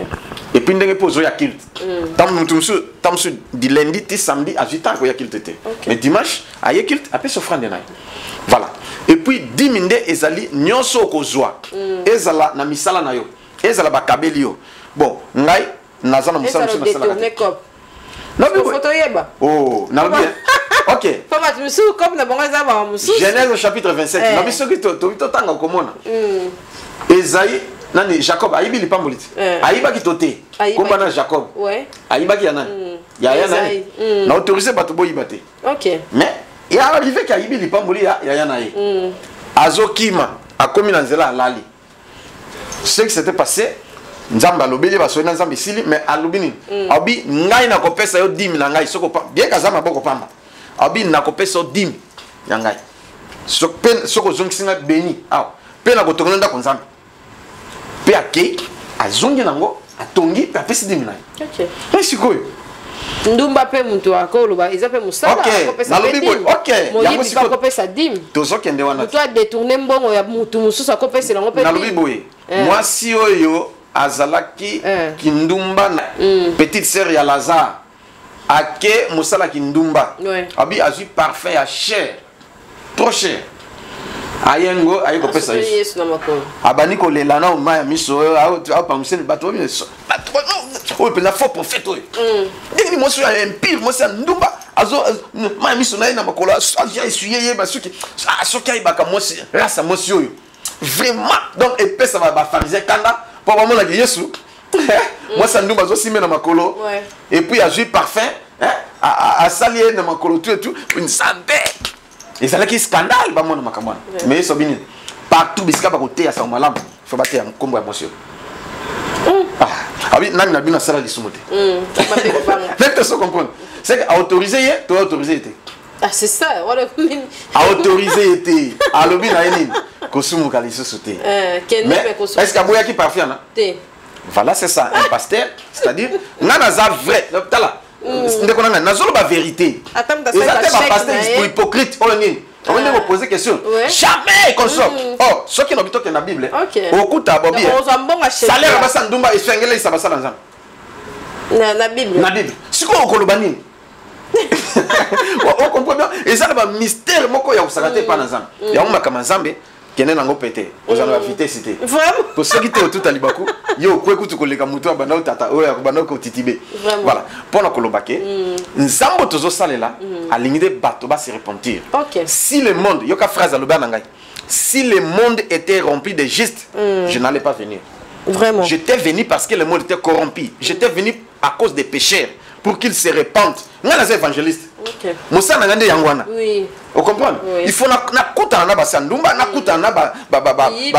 Et puis on peut ya kilt. Tam du lundi ti samedi à 8 ans ko ya kilt était. Mais dimanche à ya kilt après s'offrande na. Voilà. Et puis diminde ezali nyonso ko joie. Ezala na misala na yo. Ezala ba kabeli yo. Bon, ngai nazana musala musala. Non, photo yeba. Oh, na bien. OK. Papa, tu me souviens comme na bonga za ba musu. Genèse chapitre 27. Na biso ki to tanga komona. Esaïe nani Jacob ayibi lipamboliti. Ayiba ki toté. Komba na Jacob. Ouais. Ayiba ki yana. Ya nani. Na autorisé bato boyiba te. OK. Mais il est arrivé qu'ayibi lipamboli ya yana yi. Azokima akomi na nzela lali. Ce qui s'était passé nzamba lobeli ba soina nzambe sili mais alubini. Abi ngai na kopesa yo 10 000 ngai soko pa. Bien kazama boko pamba. Abi na kopesa 10 000 ngai. Soko zongisinga beni. Ah. Pe na kotongona nda konzambe. Pe ake azongi nango atongi pe apesi 10 000 ngai. OK. Mais sikoyo. Ndumba pe muntu akolo ba izape musala akopesa 10 000. OK. Yango siko akopesa 10 000. Tozokende wana. Mutu a détourner mbongo ya mutu mususu akopesa lango pe. Na lobi boye. Moi si oyo azalaki kindumba na petite sœur ya Lazare ake musala kindumba abi azui parfait ya cher trop cher ayengo ayeko pesa yesu na makolo abani ko lela na ma ya miso a pa musene bato o pe na faux prophète oyo ndeni moso ya impire moso ya ndumba azo ma miso na ina makolo azia esuyeye basuki soki ayibaka mosi rasa mosi oyo vraiment donc et ça va pharisien kanda pour vraiment la Yesu moi ça ndumba zo simé na makolo et puis a joué parfum a salier na makolo tout et tout une santé et ça là qui scandale ba mona makamwana mais so bini partout bisika ba côté ya sa malamu faut battre en combo ya monsieur Ah oui, nani na bina sala lisumu te. Même que ça comprendre. C'est autoriser, tu as autorisé. Ah, c'est ça. Autorisé était. À l'obi na yeni. Kosumu kaliso sauté. Mais est-ce qu'il y a qui parfait là? Voilà, c'est ça. Un pasteur, c'est-à-dire, nana za vrai. Tala. Ndekona na zolo ba vérité. Et ça c'est pas pasteur pour hypocrite. Oh ni. On va me poser question. Jamais qu'on sort. Oh, ce qui n'habite que dans la Bible. Au ta bobi. Salaire ba sandumba esengele isa ba sala nzam. Na Bible. Na Bible. Siko okolobani. On comprend bien. Et ça, c'est un mystère. Moko ya usakate pa nazam. Ya uma kama nzambe kene nango pété. Aux en vite cité. Vraiment. Pour ceux qui étaient tout à libaku, yo kwe kutu koleka mutu abana tata oya bana ko titibe. Voilà. Pour na kolobake, nzambo tozo salela alingide bato ba se repentir. Si le monde, yo ka phrase aloba nangai. Si le monde était rempli de justes, je n'allais pas venir. Vraiment. J'étais venu parce que le monde était corrompu. J'étais venu à cause des pécheurs. Pour qu'ils se répandent. Nous sommes évangélistes. Moussa n'a pas yangwana. Oui. Vous comprenez? Il faut na kuta na ba sandumba, na kuta na ba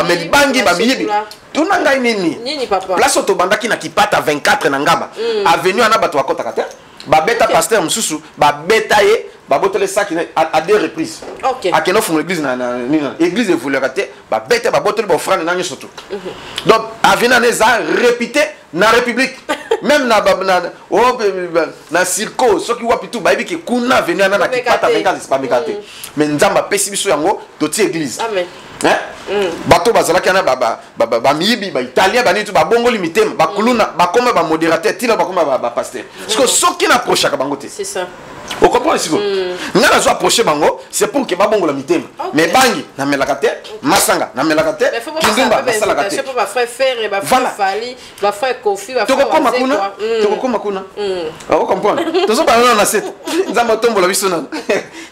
melibangi, ba miyibi. Tout n'a pas nini. Nini papa. Place otobanda ki na kipata 24 na ngaba. Avenue na ba to akota kata. Ba beta pasteur msusu, ba beta ye, ba botele sac à deux reprises. OK. A keno fun l'église na église évolue kata, ba beta ba botele ba offrande na nyoso tout. Donc avenue na za répété na république. Même na circo, ceux qui voient tout, baby qui kuna venir na kipata 24 c'est pas mekate. Mais nzamba pesi biso yango doti église. Amen. Hein? Bato bazala kana ba miyibi ba italien ba nitu ba bongo limité ba kuluna ba koma ba modérateur tila ba koma ba pasteur. Parce que ceux qui n'approchent pas bango te. C'est ça. Vous comprenez ce que nous approcher bango, c'est pour que ba bongo la mitema. Mais bangi na melakate, masanga na melakate, kindumba na salakate. C'est pour ba frère faire et ba frère Fali, ba frère Kofi, ba frère Makuna. Toko koma kuna. Vous comprenez? Tozo ba na set. Nzamba tombola biso na.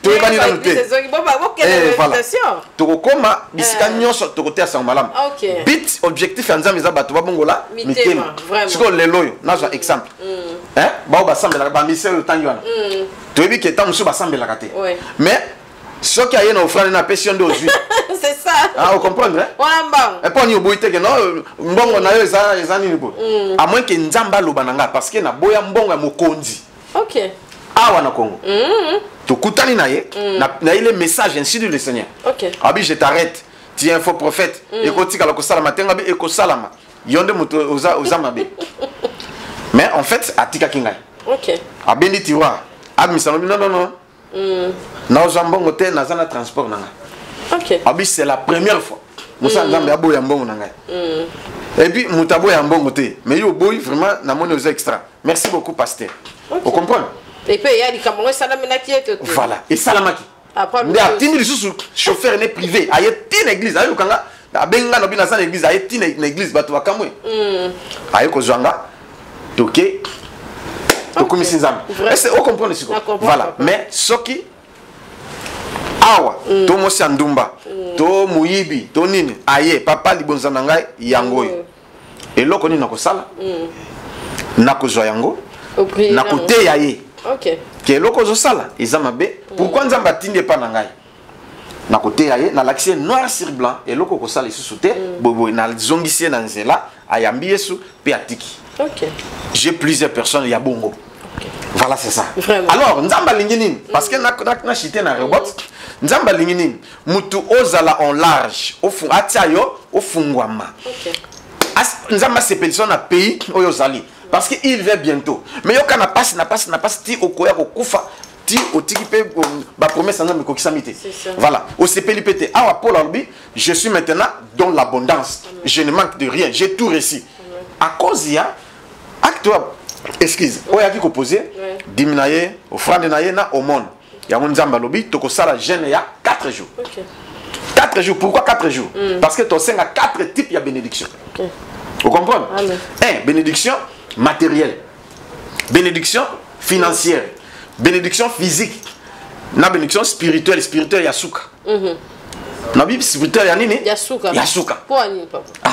Tu es bani na te. C'est bon ba quelle invitation. Toko koma bisika nyonso toko te sa malam. Bit objectif nzamba za bato ba bongo la mitema. Parce que leloyo, na za exemple. Hein? Ba ba sambela ba misel tangwana. Tu as vu que tu as semblé la rater. Mais ce qui a une offrande na passion de aujourd'hui. C'est ça. Ah, vous comprenez? Et puis on y que non, mbongo na yo eza nini bo. À moins que nzamba lobananga parce que na boya mbongo ya mokonzi. OK. Awa na Congo. Tu kutani na ye, na ile message ainsi du Seigneur. OK. Abi je t'arrête. Tu es un faux prophète. Et quand tu as la salama tenga be eko salama. Yonde moto oza mabe. Mais en fait, atika kingai. OK. Abendi tiroir. Non. Nous avons un transport. Ok. C'est la première fois. Nous avons et puis, nous avons un bon côté. Mais nous avons vraiment un extra. Merci beaucoup, pasteur. Vous comprenez? Et puis, il y a des Camerounais Salamaki. Voilà. Et Salamaki. Il y a des chauffeurs privés. Il y a une église. Il y a une église. Il y a une église. Il y on comprend ce voilà. Mais ce qui awa to mosandumba to muyibi to nini aye papa libonza nangai yango et loko ni nakosala nakozwa yango nakoteya ye ke loko zo sala ezamabe pourquoi nzamba tinde pa nangai nakoteya ye na l'accès noir sur blanc et loko kosala isusu te bobo na zongisie na nzela ayambi yesu pe atiki. J'ai plusieurs personnes ya bongo. Voilà, c'est ça. Vraiment. Alors, nzamba linginin parce que na chité na robot, nzamba linginin mutu ozala en large, au fond atiayo, au fungwama. Nzamba se personne na pays oyozali parce que il va bientôt. Mais yo kana passe ti okoya ko kufa ti otikipe ba promesse na meko kisamité. Voilà, au CPLPT awa Paul Albi, je suis maintenant dans l'abondance. Je ne manque de rien, j'ai tout réussi. À cause il y a acte excuse, oya ki ko poser diminaye offrande na ye na au monde. Ya nzamba lobi toko sala jeûne ya 4 jours. 4 jours, pourquoi 4 jours? Parce que tu as 4 types de bénédiction. Vous comprenez? 1. Bénédiction matérielle. Bénédiction financière. Bénédiction physique. Na bénédiction spirituelle. Spirituelle, yasuka. Na Bible spirituelle, yanini? Yasuka. Yasuka. Ah.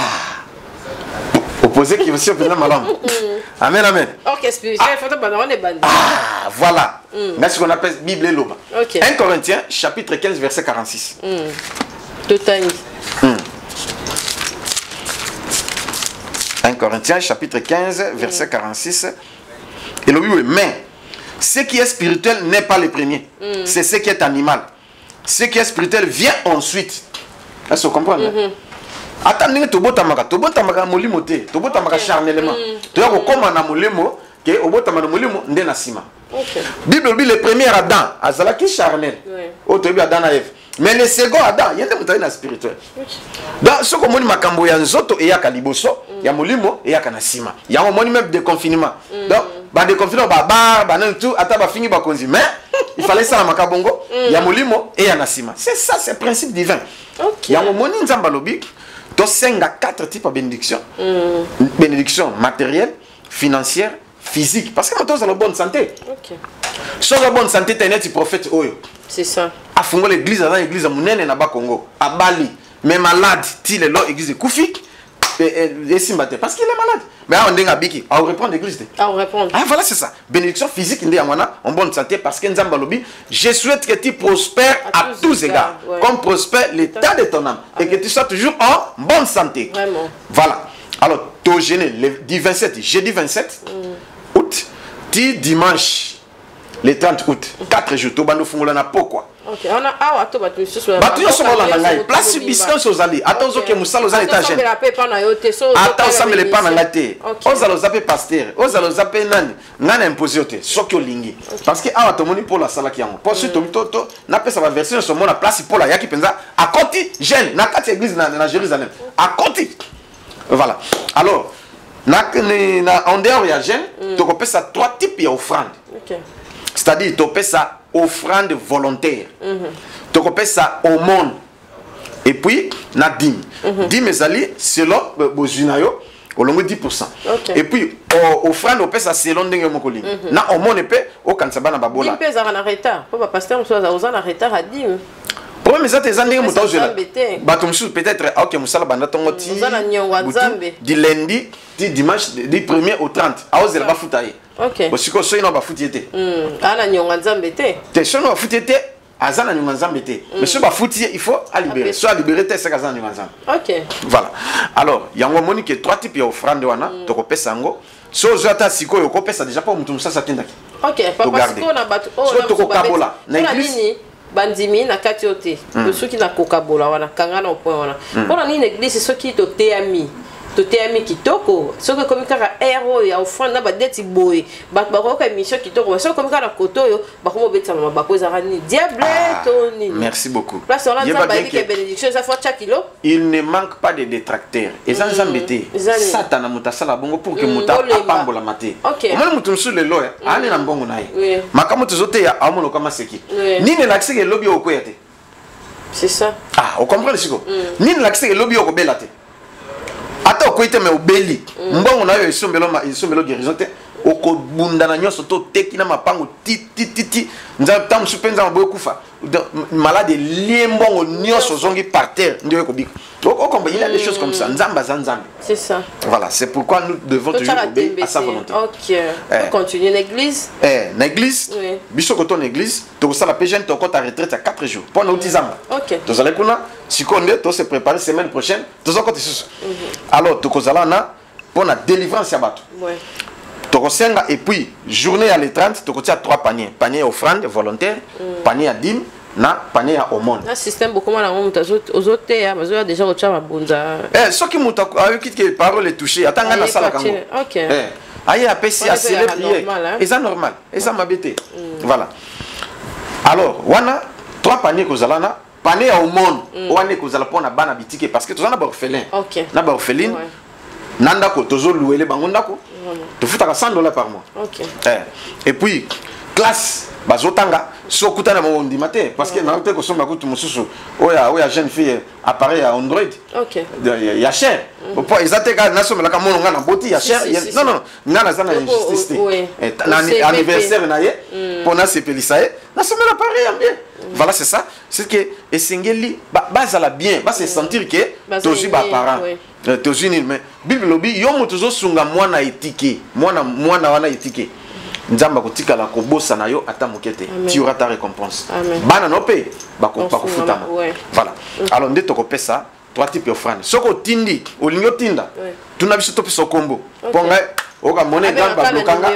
Opposé qui aussi au madame. Amen, amen. Ok, spirituel, il faut que on est bandit. Ah, voilà. C'est ce qu'on appelle Bible et Loba. 1 Corinthiens, chapitre 15, verset 46. Totalement. 1 Corinthiens chapitre 15 verset 46. Et le oui, mais ce qui est spirituel n'est pas le premier. C'est ce qui est animal. Ce qui est spirituel vient ensuite. Est-ce que vous comprenez? Attendez, tu botamaka molimo te, tu botamaka charnellement. Tu as comme un molimo que au botamaka molimo ndena sima. Bible dit le premier Adam, azalaki charnel. Au début Adam et Ève. Mais le second Adam, il y a des montagnes spirituelles. Donc ce que moni makambo ya nzoto e ya kaliboso, ya molimo e ya kanasima. Il y a un moni même de confinement. Donc ba de confinement ba tout ata ba fini ba konzi. Mais il fallait ça la makabongo, ya molimo e ya nasima. C'est ça, c'est principe divin. Il y a un moni nzamba lobi. Donc, il y a 4 types de bénédictions. Bénédiction matérielle, financière, physique. Parce que maintenant, c'est la bonne santé. Sur la bonne santé, tu es un prophète. C'est ça. À Fongo, l'église, à l'église, à Mounene, à Congo, à Bali, mais malade, il est là, l'église de Koufik. Parce qu'il est malade. Mais on est à Biki. On reprend l'église. On reprend. Ah, voilà, c'est ça. Bénédiction physique, en bonne santé. Parce que je souhaite que tu prospères à tous égards. Ouais. Comme prospère l'état de ton âme. Et que tu sois toujours en bonne santé. Vraiment. Voilà. Alors, tu gêné, le 27, jeudi 27 août, dimanche, le 30 août, 4 jours, tu vas nous faire pourquoi. Ok, on a ah tu vas tout sur la place biscan sozali attends que musalo za étage attends ça me le pas na té ozalo zape pasteur ozalo zape nani ngana imposé te soki olingi parce que awa tomoni pour la sala ki yango pour surtout toto na pesa ba version sur mon place pour la yaki penza à côté jeune na kati église na Jérusalem à côté voilà alors na en dehors ya jeune to kopesa ça 3 types d'offrandes. C'est-à-dire to pesa offrande volontaire. Tu peux ça au monde. Et puis, na dîme. Dîme ezali selon bozunayo, au long de 10%. Et puis, offrande au pesa selon ndenge mokoli. Na au monde pe au kansaba na babola. Dîme pesa en retard. Pour pasteur on soit en retard à dîme. Pour mes autres andenge motazo là. Bato musu peut-être OK musala banda tongo ti. Du lundi, du dimanche, du 1er au 30. A ozela ba futaye. Ok. Parce que so ino ba futiete. Ana nyonga nzambe te. Te so no futiete azana nyonga nzambe te. Mais so ba futiye il faut à libérer. So à libérer te c'est azana nyonga nzambe. Ok. Voilà. Alors, il y a un moni que 3 types d'offrandes wana, to kopesa ngo. So zata siko yo kopesa déjà pas mutu musasa tendaki. Ok, papa siko na bato so to kokabola. Na église bandimi na kati ote. Soki na kokabola wana kanga na point wana. Pona ni église soki to teami. Toté ami kitoko ce que comme kaka héros ya offrande na ba deti boy ba ko émission kitoko so comme kaka koto yo ba ko betsa mama ba ko zara ni diable toni. Merci beaucoup. Place on a ça ba que bénédiction ça faut chaque kilo. Il ne manque pas de détracteurs et ça nzambete satana mutasala bongo pour que muta apambola maté omoni mutu sur le lo ani na mbongo naye makamu tuzote ya amono kama seki nini la kiseke lobby okoyate. C'est ça. Ah on comprend le siko nini la kiseke lobby okobelate. Ata okoite me obeli mbongo na yo isombelo guérison te okobunda na nyoso to teki na mapango ti nza tam supenza maboyo kufa malade liembongo nyoso zongi par terre ndio ekobika il y a des choses comme ça nzamba zanzambe. C'est ça. Voilà, c'est pourquoi nous devons toujours obéir à sa volonté. OK. On continue l'église. L'église biso koto l'église to ça la PGN to ko ta retraite à 4 jours pour nous tizamba. OK. To zala kuna sikonde to se préparer semaine prochaine to zo kote susu. Alors to kozala na pour la délivrance ya bato. Ouais. Tokosenga et puis journée à les 30 tokotia 3 paniers, panier offrande volontaire, panier à dîme na panier à aumône. Na système beaucoup mal on aux autres ya bazo déjà au chama bonza. Ce qui muta avec qui que parole est touché atanga na sala kango. OK. Aïe a PC à célébrer. Et ça normal, et ça m'habite. Voilà. Alors, wana 3 paniers kozalana, panier à aumône, wana kozala pona bana bitike parce que tous na ba orphelin. OK. Na ba orpheline. Nanda ko tozo louer les bango ndako. Tu fous $100 par mois. OK. Et puis classe bazotanga sokuta na mondi matin parce que na ko somba ko tumususu oya jeune fille appareil à Android. OK. Il y a cher. Pour ezateka na somela ka mono ngana boti ya cher. Non ngana za na injustice. Na anniversaire na ye pour na sepelisae na somela pareil bien. Voilà c'est ça. C'est que esengeli bazala bien, va se sentir que tozi ba parent. Tozini mais Bible lobi yo mutuzo sunga mwana etike mwana wana etike nzamba kotika la kobosa na yo ata mokete tu auras ta récompense bana no pe ba ko futama voilà alors nde to kopesa trois types d'offrandes. Soko tindi, au ligno tinda. Tu n'as vu ce top sur combo. Ponga, oka monnaie gamme bablokanga.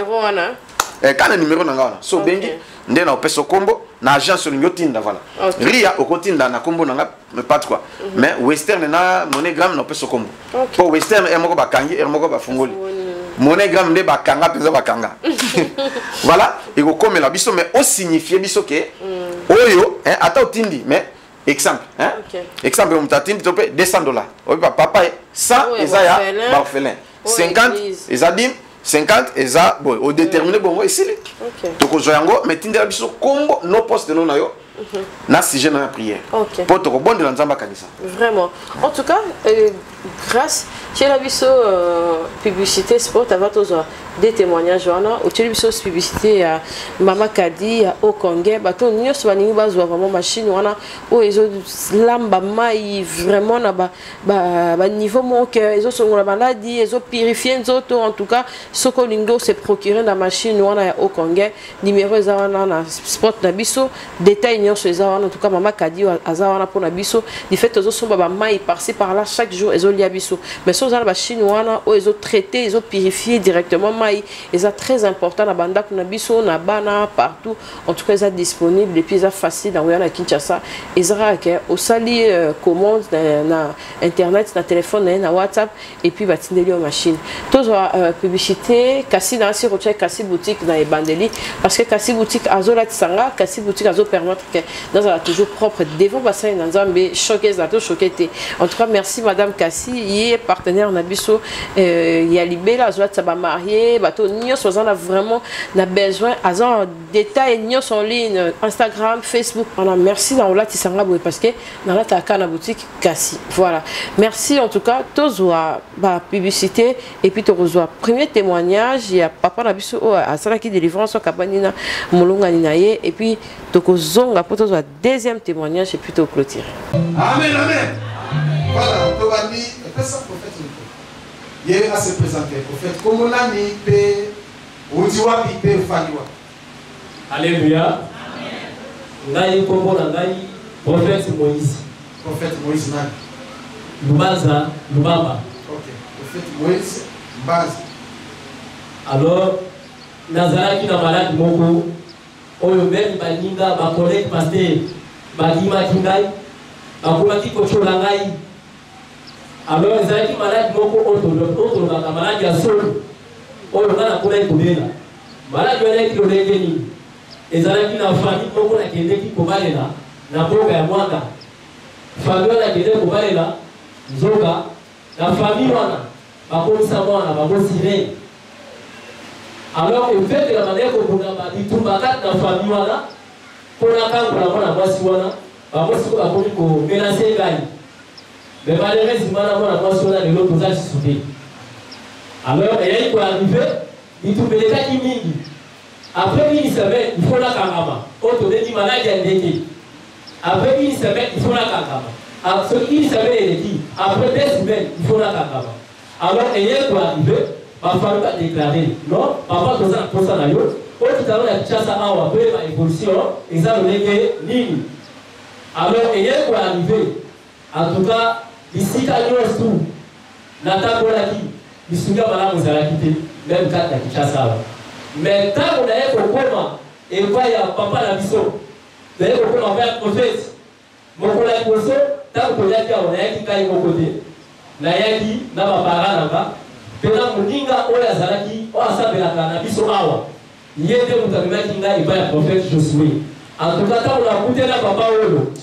Quand le numéro n'anga, so bengi, ndena opeso combo, na agence sur ligno tinda voilà. Ria au tinda na combo n'anga, mais pas de quoi. Mais western na monnaie gamme na opeso combo. Pour western, moko bakangi, moko bafungoli. Monnaie gamme ne bakanga, pesa bakanga. Voilà, et au comme la biso, mais au signifié biso que, oyo, attends tindi, mais exemple, hein? Exemple, on t'a dit $200. Oui, papa, 100 et ça, orphelin. 50 et ça dit 50 et ça, bon, au déterminé, bon, ici. Donc, on a mais tu as dit combo, nos postes, non, yo. Na si j'ai dans la prière. Pour te rebondir dans Zamba Kanisa. Vraiment. En tout cas, grâce à la publicité sport, avant des témoignages, ou tu as publicité à Mama Kadi, à Okongé, bateau n'y a pas vraiment machine, ou ils ont lamba maï vraiment na niveau mon cœur, ils ont la maladie, ils ont purifié les autres. En tout cas, ce qu'on s'est procuré la machine, on a Okongé, numéro na sport na biso, détail en tout cas Mama Kadi azawana pour na biso du fait que sont baba mai par-ci par-là chaque jour ils ont lié biso mais sont la machine wana ils ont traité ils ont purifié directement mai et ça très important na banda na biso na bana partout en tout cas ça disponible et puis ça facile dans na Kinshasa et ça que au sali commande na internet na téléphone na WhatsApp et puis batindeli aux machines tous publicité kasi dans si recherche kasi boutique dans les bandeli parce que kasi boutique azola tsanga kasi boutique azo permettre que dans un toujours propre devant passer dans un choqué en tout cas merci madame Kassi il est partenaire Nabiso il y a Libella soit ça va marier bateau nios on a vraiment n'a besoin à un détail nios en ligne Instagram Facebook on a merci dans la tisanga parce que dans la taka boutique Kassi voilà merci en tout cas tous bah publicité et puis tu reçois premier témoignage il y a papa Nabiso à ça qui délivrance au kabanina molonga ninaye et puis zonga pour toi deuxième témoignage et plutôt clôturer. Amen, amen. Voilà, Tobani, et ça prophète. Il va se présenter, prophète. Comme on a mis, on dit wa pipe faliwa. Alléluia. Ngai kombo na ngai prophète Moïse. Prophète Moïse nani? Lubaza, Lubaba. OK. Prophète Moïse Mbaza. Alors nazaraki na malade moko. Oyo même baninga ba collègue pasteur badima kingai bakomaki kochola ngai alors ezalaki malade moko auto ba malade ya solo oyo ngana kuna ikobela malade wana kilolenge nini ezalaki na famille moko na kendeki kobalela na boga ya mwanga famille wana kende kobalela nzoka na famille wana bakomisa mwana bakosire. Alors, le fait de la manière qu'on a dit tout le monde dans la famille, pour la carte, pour la bonne voici, pour menacer gagne. Mais malheureusement, la voici de l'autre posage soudé. Alors, il faut arriver, il faut les cas qui mingi. Après une semaine, il faut la kangama. Autre dit malade, il y a après une semaine, il faut la kangama. Après une semaine, il dit après 2 semaines, il faut la kangama. Alors, il faut arriver. Ma famille a déclaré, non, papa doit être pour ça d'ailleurs. Au total, il y a déjà ça à avoir une évolution, et ça, on est ligne. Alors, il y a quoi arriver. En tout cas, ici, quand il y a tout, la table qui, il se a vous allez quitter, même quand il y a ça. Mais quand on a un comment, et quoi, il y a papa la mission, vous avez comment faire un prophète. Mon collègue Bosso, tant qu'on a dit, on a qui caille mon côté. Na yaki, na ma parole là-bas. Pela muninga oya zalaki o asabela kana biso awa yende mutamimaki ngai ba prophète Josué en tout cas on a goûté na papa oyo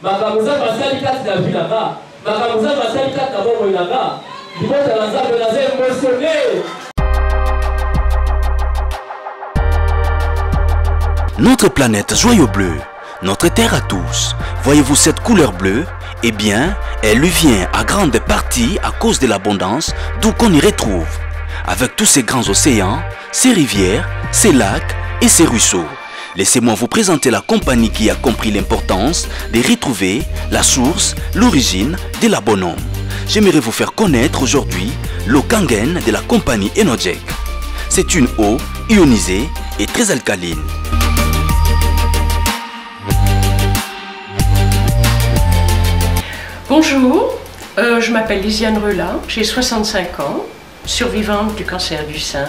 makamuza basali kati na vilanga makamuza basali kati na bomo ilanga dibota la nzambe na zé émotionné. Notre planète joyau bleu, notre terre à tous, voyez-vous cette couleur bleue? Eh bien, elle lui vient à grande partie à cause de l'abondance d'où qu'on y retrouve. Avec tous ces grands océans, ces rivières, ces lacs et ces ruisseaux. Laissez-moi vous présenter la compagnie qui a compris l'importance de retrouver la source, l'origine de la bonhomme. J'aimerais vous faire connaître aujourd'hui l'eau Kangen de la compagnie Enojek. C'est une eau ionisée et très alcaline. Bonjour, Je m'appelle Lisiane Relat, j'ai 65 ans, survivante du cancer du sein.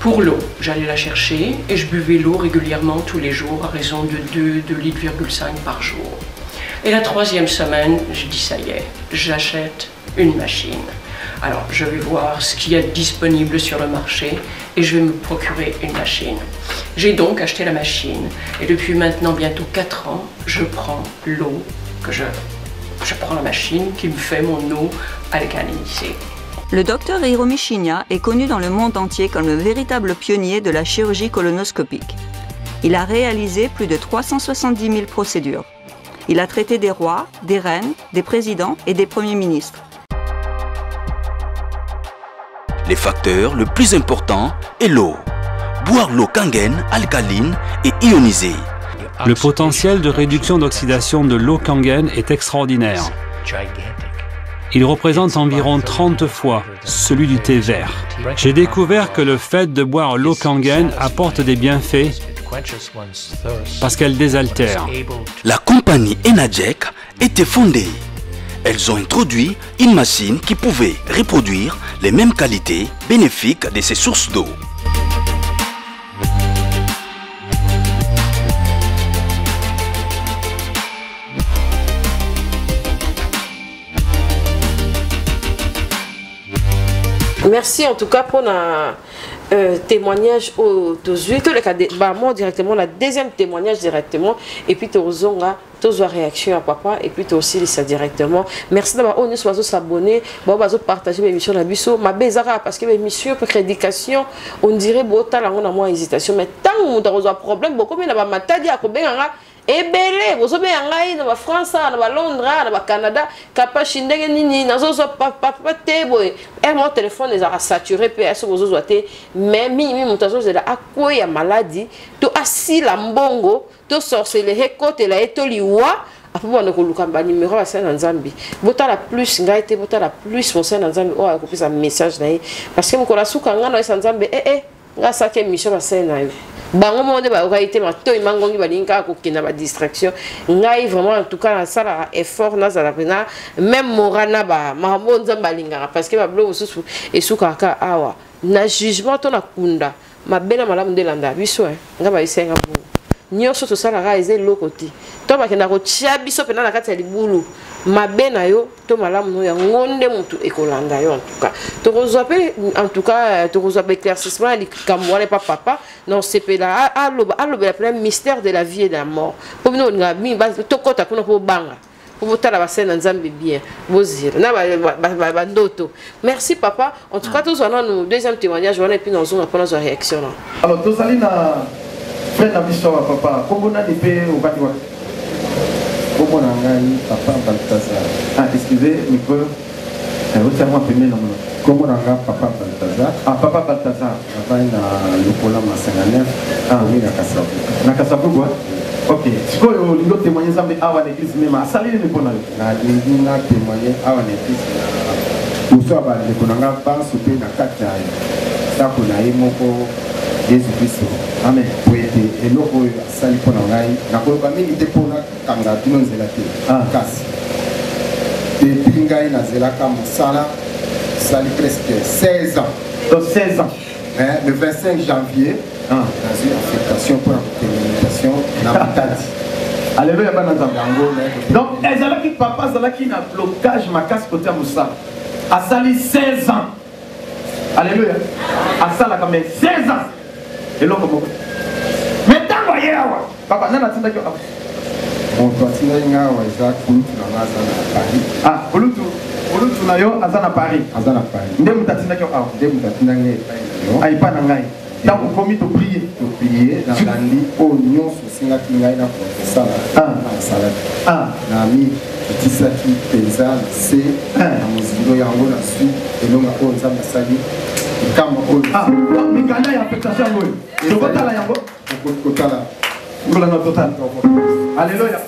Pour l'eau, j'allais la chercher et je buvais l'eau régulièrement tous les jours à raison de 2,5 litres par jour. Et la 3e semaine, je dis ça y est, j'achète une machine. Alors je vais voir ce qu'il y a de disponible sur le marché et je vais me procurer une machine. J'ai donc acheté la machine et depuis maintenant bientôt 4 ans, je prends l'eau que je prends la machine qui me fait mon eau avec un INIC. Le docteur Hiromi Shinya est connu dans le monde entier comme le véritable pionnier de la chirurgie colonoscopique. Il a réalisé plus de 370 000 procédures. Il a traité des rois, des reines, des présidents et des premiers ministres. Les facteurs le plus important est l'eau. Boire l'eau Kangen, alcaline et ionisée. Le potentiel de réduction d'oxydation de l'eau Kangen est extraordinaire. Il représente environ 30 fois celui du thé vert. J'ai découvert que le fait de boire l'eau Kangen apporte des bienfaits parce qu'elle désaltère. La compagnie Enajec était fondée. Elles ont introduit une machine qui pouvait reproduire les mêmes qualités bénéfiques de ces sources d'eau. Merci en tout cas pour un témoignage au Tozuit. Moi directement, la deuxième témoignage directement. Et puis Tozonga, Tozo réaction à papa. Et puis aussi ça directement. Merci d'avoir on est s'abonner. Bon, bah partager l'émission la biso. Ma bezara parce que l'émission pour prédication, on dirait bota là on a moins hésitation. Mais tant on a un problème, beaucoup mais la matadi à kobenga. Ebele, vous savez, en la France, en Londres, en Canada, capable de nini, nazo papa tebo. Et mon téléphone est saturé, PS vous zoate. Mais mi montazo c'est la quoi ya maladie. To assis la mbongo, to sorcellerie côté la etoliwa. Après on a koluka ba numéro à Saint Nzambi. Bota la plus ngaite, bota la plus mon Saint Nzambi. Oh a copié un message là parce que mon kola suka ngana Saint Nzambi grâce à quelle mission va Saint na yo. Bango monde ba réalité ma to imangongi balinka ko kina ba distraction ngai vraiment en tout cas na sala effort na za pena même morana ba mahamo nzamba linga parce que ba blo susu esuka ka awa na jugement to na kunda mabena malamu de landa biso nga ba isenga bu nyoso to sala ga eze lokoti to ba kena ko tia biso pena na kati ya libulu mabena yo to malamu no ya ngonde mutu ekolanda yo en tout cas to rezoape en tout cas to rezoape éclaircissement li kamwale pas papa non c'est là allo la plein mystère de la vie et de la mort pour nous ngabi ba to kota kuna ko banga pour tala ba sena nzambe bien bozira na ba ndoto merci papa en tout cas tous on a nos deuxième témoignage on a puis dans une pendant une réaction alors to salina frère na biso papa kombo na dipé au bati wa kombo na ngai papa Balthazar excusez micro retiens-moi premier nom kombo na nga papa Balthazar papa Balthazar travaille na lokola masenganef oui na Kasavubu ok sikoyo lingo témoigner zambe awa na église même asali ni pona na lingi na témoigner awa na église uso aba leko na nga banso pe na kati ya sako na ye moko Yesu Kristo amen po ete eloko oyo asali mpo na ngai nakoloba mingi te mpona kanga bino nzela te kasi depuis ngai nazelaka mosala sali presque 16 ans. Donc 16 ans. Le 25 janvier, j'ai eu affectation pour la communication dans ma tête. Alléluia. Donc, Ezalaki papa, Ezalaki na blocage ma casse côté à Moussa. A sali 16 ans. Alléluia. A sala quand même 16 ans. Et l'homme comment? Mais tant voyez là, papa, nana tinda kyo. Bon, toi tinda nga wa Isaac Kulutu na ngaza na Paris. Kulutu. Kulutu na yo azana Paris. Azana Paris. Ndem tatinda kyo awa. Ndem tatinda ngai yo. Ai pa na ngai. Tant vous commis de prier. De prier dans l'andi au nyonso singa kingai na professeur. Na salade. Na mi tisaki penza se na muzindo yango na suite elonga ko nzamba sali. Kama ko. Mikanda ya affectation ngoyo. Tokotala yango. Tokotala. Ngola na total. Alléluia.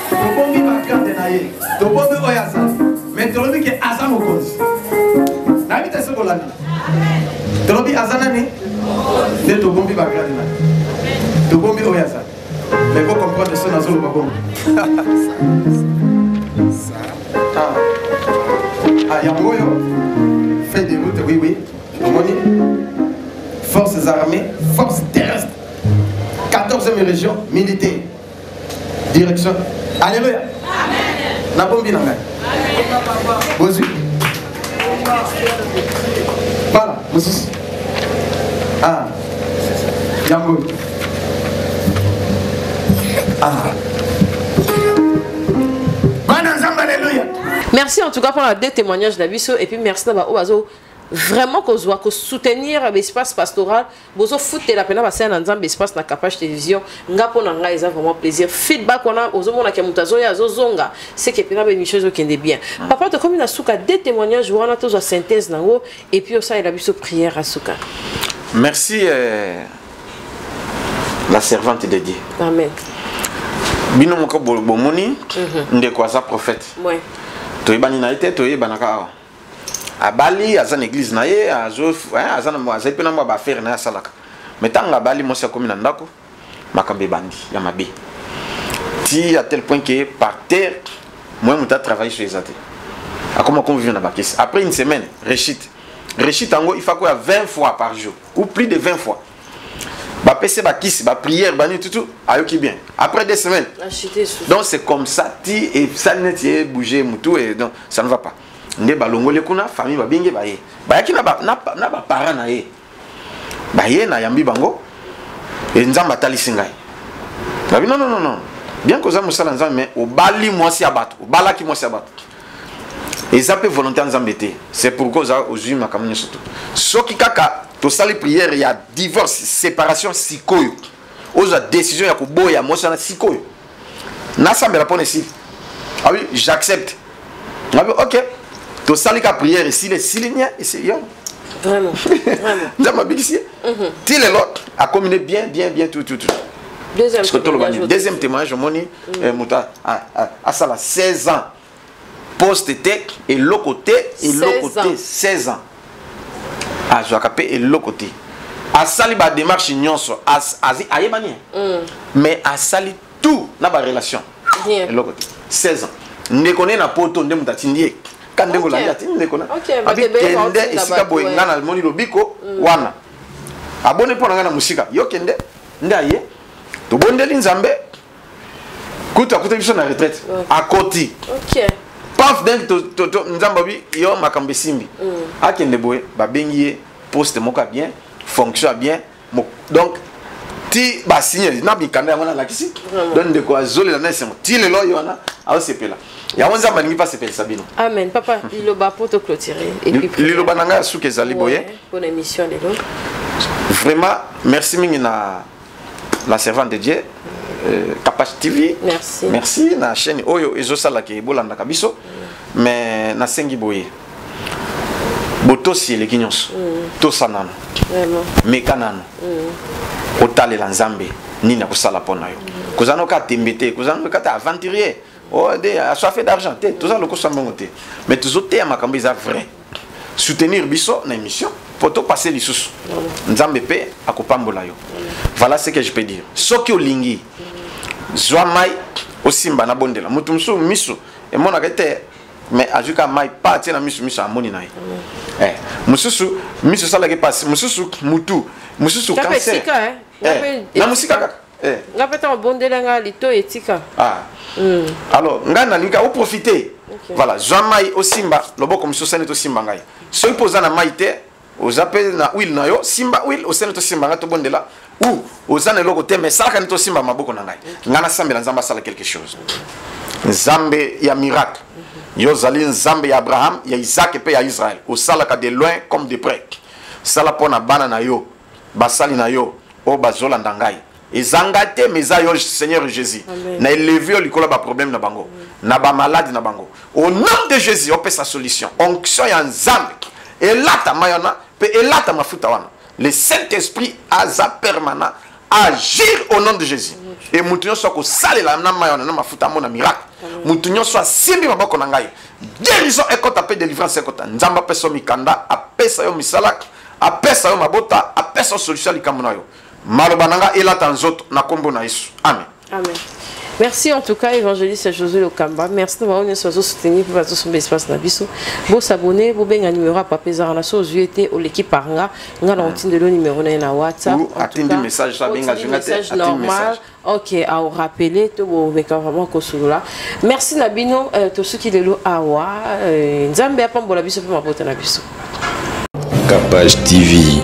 Tobombi bakande na ye. Tobombi oyasa. Mais tolobi ke azamo konzi. Na bita se kolana. Tolobi azana ni. De tobombi bakande na. Tobombi oyasa. Mais faut comprendre ce nazolo babombi. Yangoyo, fait des routes, oui, oui. Forces armées, forces terrestres, 14e région militaire. Direction. Alléluia. Amen. Na bombi nanga. Bozu. Voilà, Moses. Ah. Yango. Ah. Merci en tout cas pour les deux témoignages d'Abisso et puis merci d'avoir vraiment qu'on soit soutenir l'espace pastoral, bozo foutre la peine à passer dans un espace na Kapach télévision, nga pour nga ils ont vraiment plaisir. Feedback on a aux hommes qui mutazo ya zozonga, c'est que pena une chose qui est bien. Papa de comme na souka deux témoignages on a tous la synthèse nango et puis ça il a biso prière à souka. Merci la servante de Dieu. Amen. Bino moko bomoni ndeko za prophète. Ouais. Toyebani na été toyebanaka awa. Abali azan église na ye azof azan mo azepena mo ba faire na salaka. Metanga bali mo se komi na ndako makambe bandi ya mabe. Ti à tel point que par terre moi muta travailler sur les athées. A comment qu'on vivre na bakis. Après une semaine, Rechit ango il faut quoi 20 fois par jour ou plus de 20 fois. Ba PC ba kiss ba prière ba ni tout ayoki bien. Après 2 semaines. Donc c'est comme ça ti et ça net bouger mutu et donc ça ne va pas. Nde balongole kuna famille ba binge ba ye. Ba yaki na ba parents na ye. Ba ye na yambi bango et nzamba talisi ngai. Ba non non non non. Bien que ça musala nzamba mais au bali moi si abattu. Au balaki moi si abattu. Et ça peut volontaire nzambete. C'est pourquoi ça aujourd'hui ma kamnya surtout. Soki kaka to sali prière il y a divorce, séparation sikoyo. Oza décision ya koboya moi sana sikoyo. Na sambela pone si. Ah oui, j'accepte. Ah oui, OK. To sali ka prière ici les silignes et c'est yo. Vraiment. Vraiment. Nzamba bigisi. Ti le lot a combiné bien tout. Deuxième témoignage moni muta a sala 16 ans. Post-tech et l'autre côté 16 ans. Ah, je vais et l'autre côté. A sali ba démarche nyonso a yebani. Mais a sali tout na ba relation. Et l'autre côté 16 ans. Ne connaît na poto ndem tatindie. Quand ndem la yati ne connaît. Abi kende esika boyenga na moni lobiko wana. Abone pona ngana musika. Yo kende ndaye. To bondeli nzambe. Kuta biso na retraite. À côté. OK. Paf donc nzambabi yo makambe simbi akende boye ba bengiye poste moka bien fonctionne bien donc ti ba signer na bikanda ngona la kisi donc de quoi zole la nese ti le lo yona a sepela ya wonza malingi pas sepela sabino. Amen papa il ba pour te clôturer et puis lilo bananga suke zali boye pour l'émission de l'eau. Vraiment merci mingi na la servante de Dieu. Kapach TV. Merci. Merci na chaîne Oyo ezosala ke bolanda kabiso. Mais na sengi boye. Boto si le kinyos. To sanano. Vraiment. Mekanano. Otale la nzambe ni na kusala pona yo. Kozano ka tembete, kozano ka ta aventurier. Oh de a soif d'argent, tout ça le kosamba ngote. Mais toujours te makambi za vrai. Soutenir biso na émission. Poto passer lisusu. Nzambe pe akopambola yo. Voilà ce que je peux dire. Soki olingi. Zwa mai osimba na bondela. Mutu msu misu e mona kete mais ajuka mai pa tina misu amoni na ye. Mususu misu sala ke passe. Mususu mutu. Mususu cancer. Na musika kaka. Ngapeta bondela nga lito etika. Ah. Alors ngana nika o profiter. Voilà, zwa mai osimba loboko musu sane to simba ngai. So poza na mai te aux appels na huile na yo simba huile au sene to simba ngato bondela ou aux ane loko te mais sala kanito simba maboko na ngai ngana sambe nzamba sala quelque chose nzambe ya miracle yo zali nzambe ya Abraham ya Isaac et ya Israël au sala ka de loin comme de près sala pona bana na yo basali na yo o bazola ndangai ezangate meza yo Seigneur Jésus na élevé likolo ba problème na bango na ba malade na bango au nom de Jésus on peut sa solution onction ya nzambe et là ta mayona et là ta mafuta wana le Saint-Esprit aza permanent agir au nom de Jésus et mutunyo soit ko salela na mayona na mafuta mona miracle mutunyo soit simbi maboko na ngai guérison ekota pe délivrance ekota nzamba peso mikanda apesa yo misala apesa yo mabota apesa solution likambo na yo maloba nanga elata nzoto na kombo na Yesu amen. Amen. Merci en tout cas, évangéliste Josué Lokamba. Merci de m'avoir soutenu pour votre espace Nabiso. Vous s'abonnez, vous avez un numéro à Papézar, la chose UET ou l'équipe par là. On a l'antenne de le numéro na WhatsApp. Ou atteindre le message, ça bien message normal. Ok, à vous rappeler, tout le monde. Merci Nabino, tous ceux qui le louent à Wa. Nzambe a pas bon la biso pour ma pote Nabiso. Capage TV.